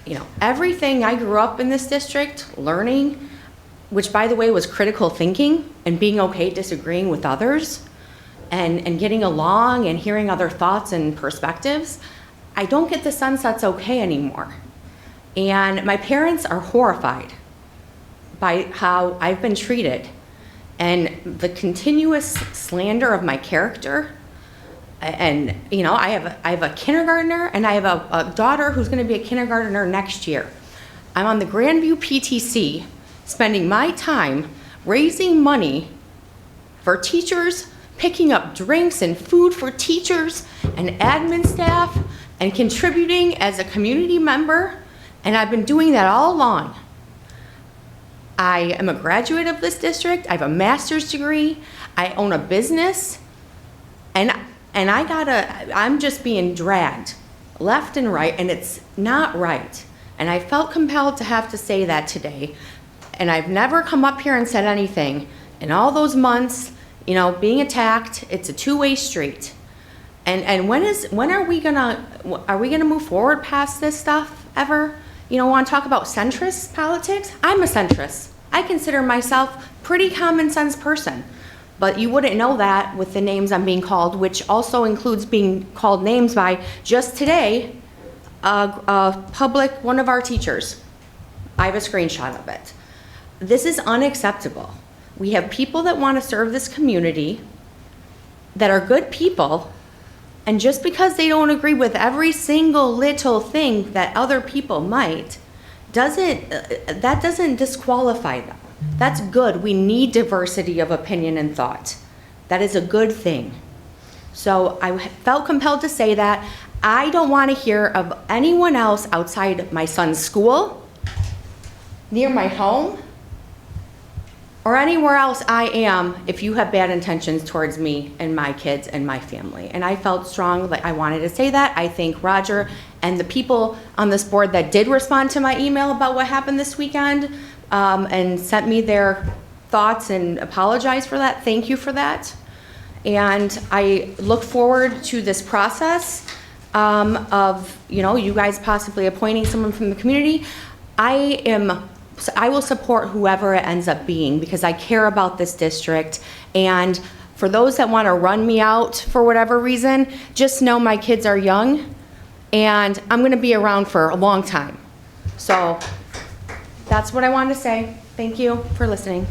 you know, everything I grew up in this district learning, which by the way was critical thinking and being okay disagreeing with others and getting along and hearing other thoughts and perspectives. I don't get the sense that's okay anymore. And my parents are horrified by how I've been treated and the continuous slander of my character. And, you know, I have a kindergartner, and I have a daughter who's going to be a kindergartner next year. I'm on the Grandville PTC, spending my time raising money for teachers, picking up drinks and food for teachers and admin staff, and contributing as a community member, and I've been doing that all along. I am a graduate of this district. I have a master's degree. I own a business, and I'm just being dragged left and right, and it's not right. And I felt compelled to have to say that today. And I've never come up here and said anything. In all those months, you know, being attacked, it's a two-way street. And when are we gonna move forward past this stuff ever? You know, want to talk about centrist politics? I'm a centrist. I consider myself pretty common sense person. But you wouldn't know that with the names I'm being called, which also includes being called names by, just today, one of our teachers. I have a screenshot of it. This is unacceptable. We have people that want to serve this community, that are good people, and just because they don't agree with every single little thing that other people might, that doesn't disqualify them. That's good. We need diversity of opinion and thought. That is a good thing. So I felt compelled to say that. I don't want to hear of anyone else outside my son's school, near my home, or anywhere else I am if you have bad intentions towards me and my kids and my family. And I felt strong that I wanted to say that. I thank Roger and the people on this board that did respond to my email about what happened this weekend, and sent me their thoughts and apologize for that. Thank you for that. And I look forward to this process of, you know, you guys possibly appointing someone from the community. I will support whoever it ends up being, because I care about this district. And for those that want to run me out for whatever reason, just know my kids are young and I'm going to be around for a long time. So that's what I wanted to say. Thank you for listening.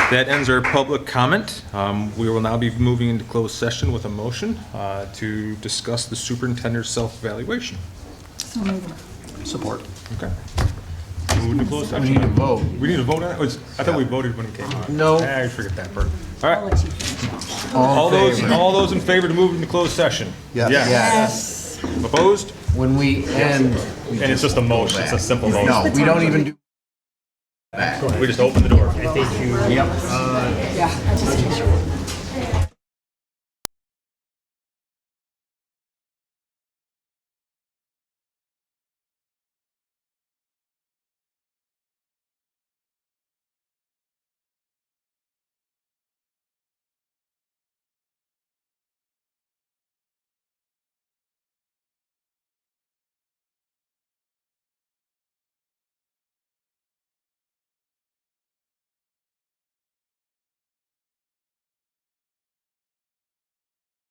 That ends our public comment. We will now be moving into closed session with a motion to discuss the superintendent's self-evaluation. Support. Okay. Moving to closed session. We need a vote. We need a vote on it? I thought we voted when it came out. No. I forget that part. All right. All those in favor to move into closed session? Yes. Yes. Opposed? When we end. And it's just a motion, it's a simple motion. No, we don't even do. We just open the door. Yep.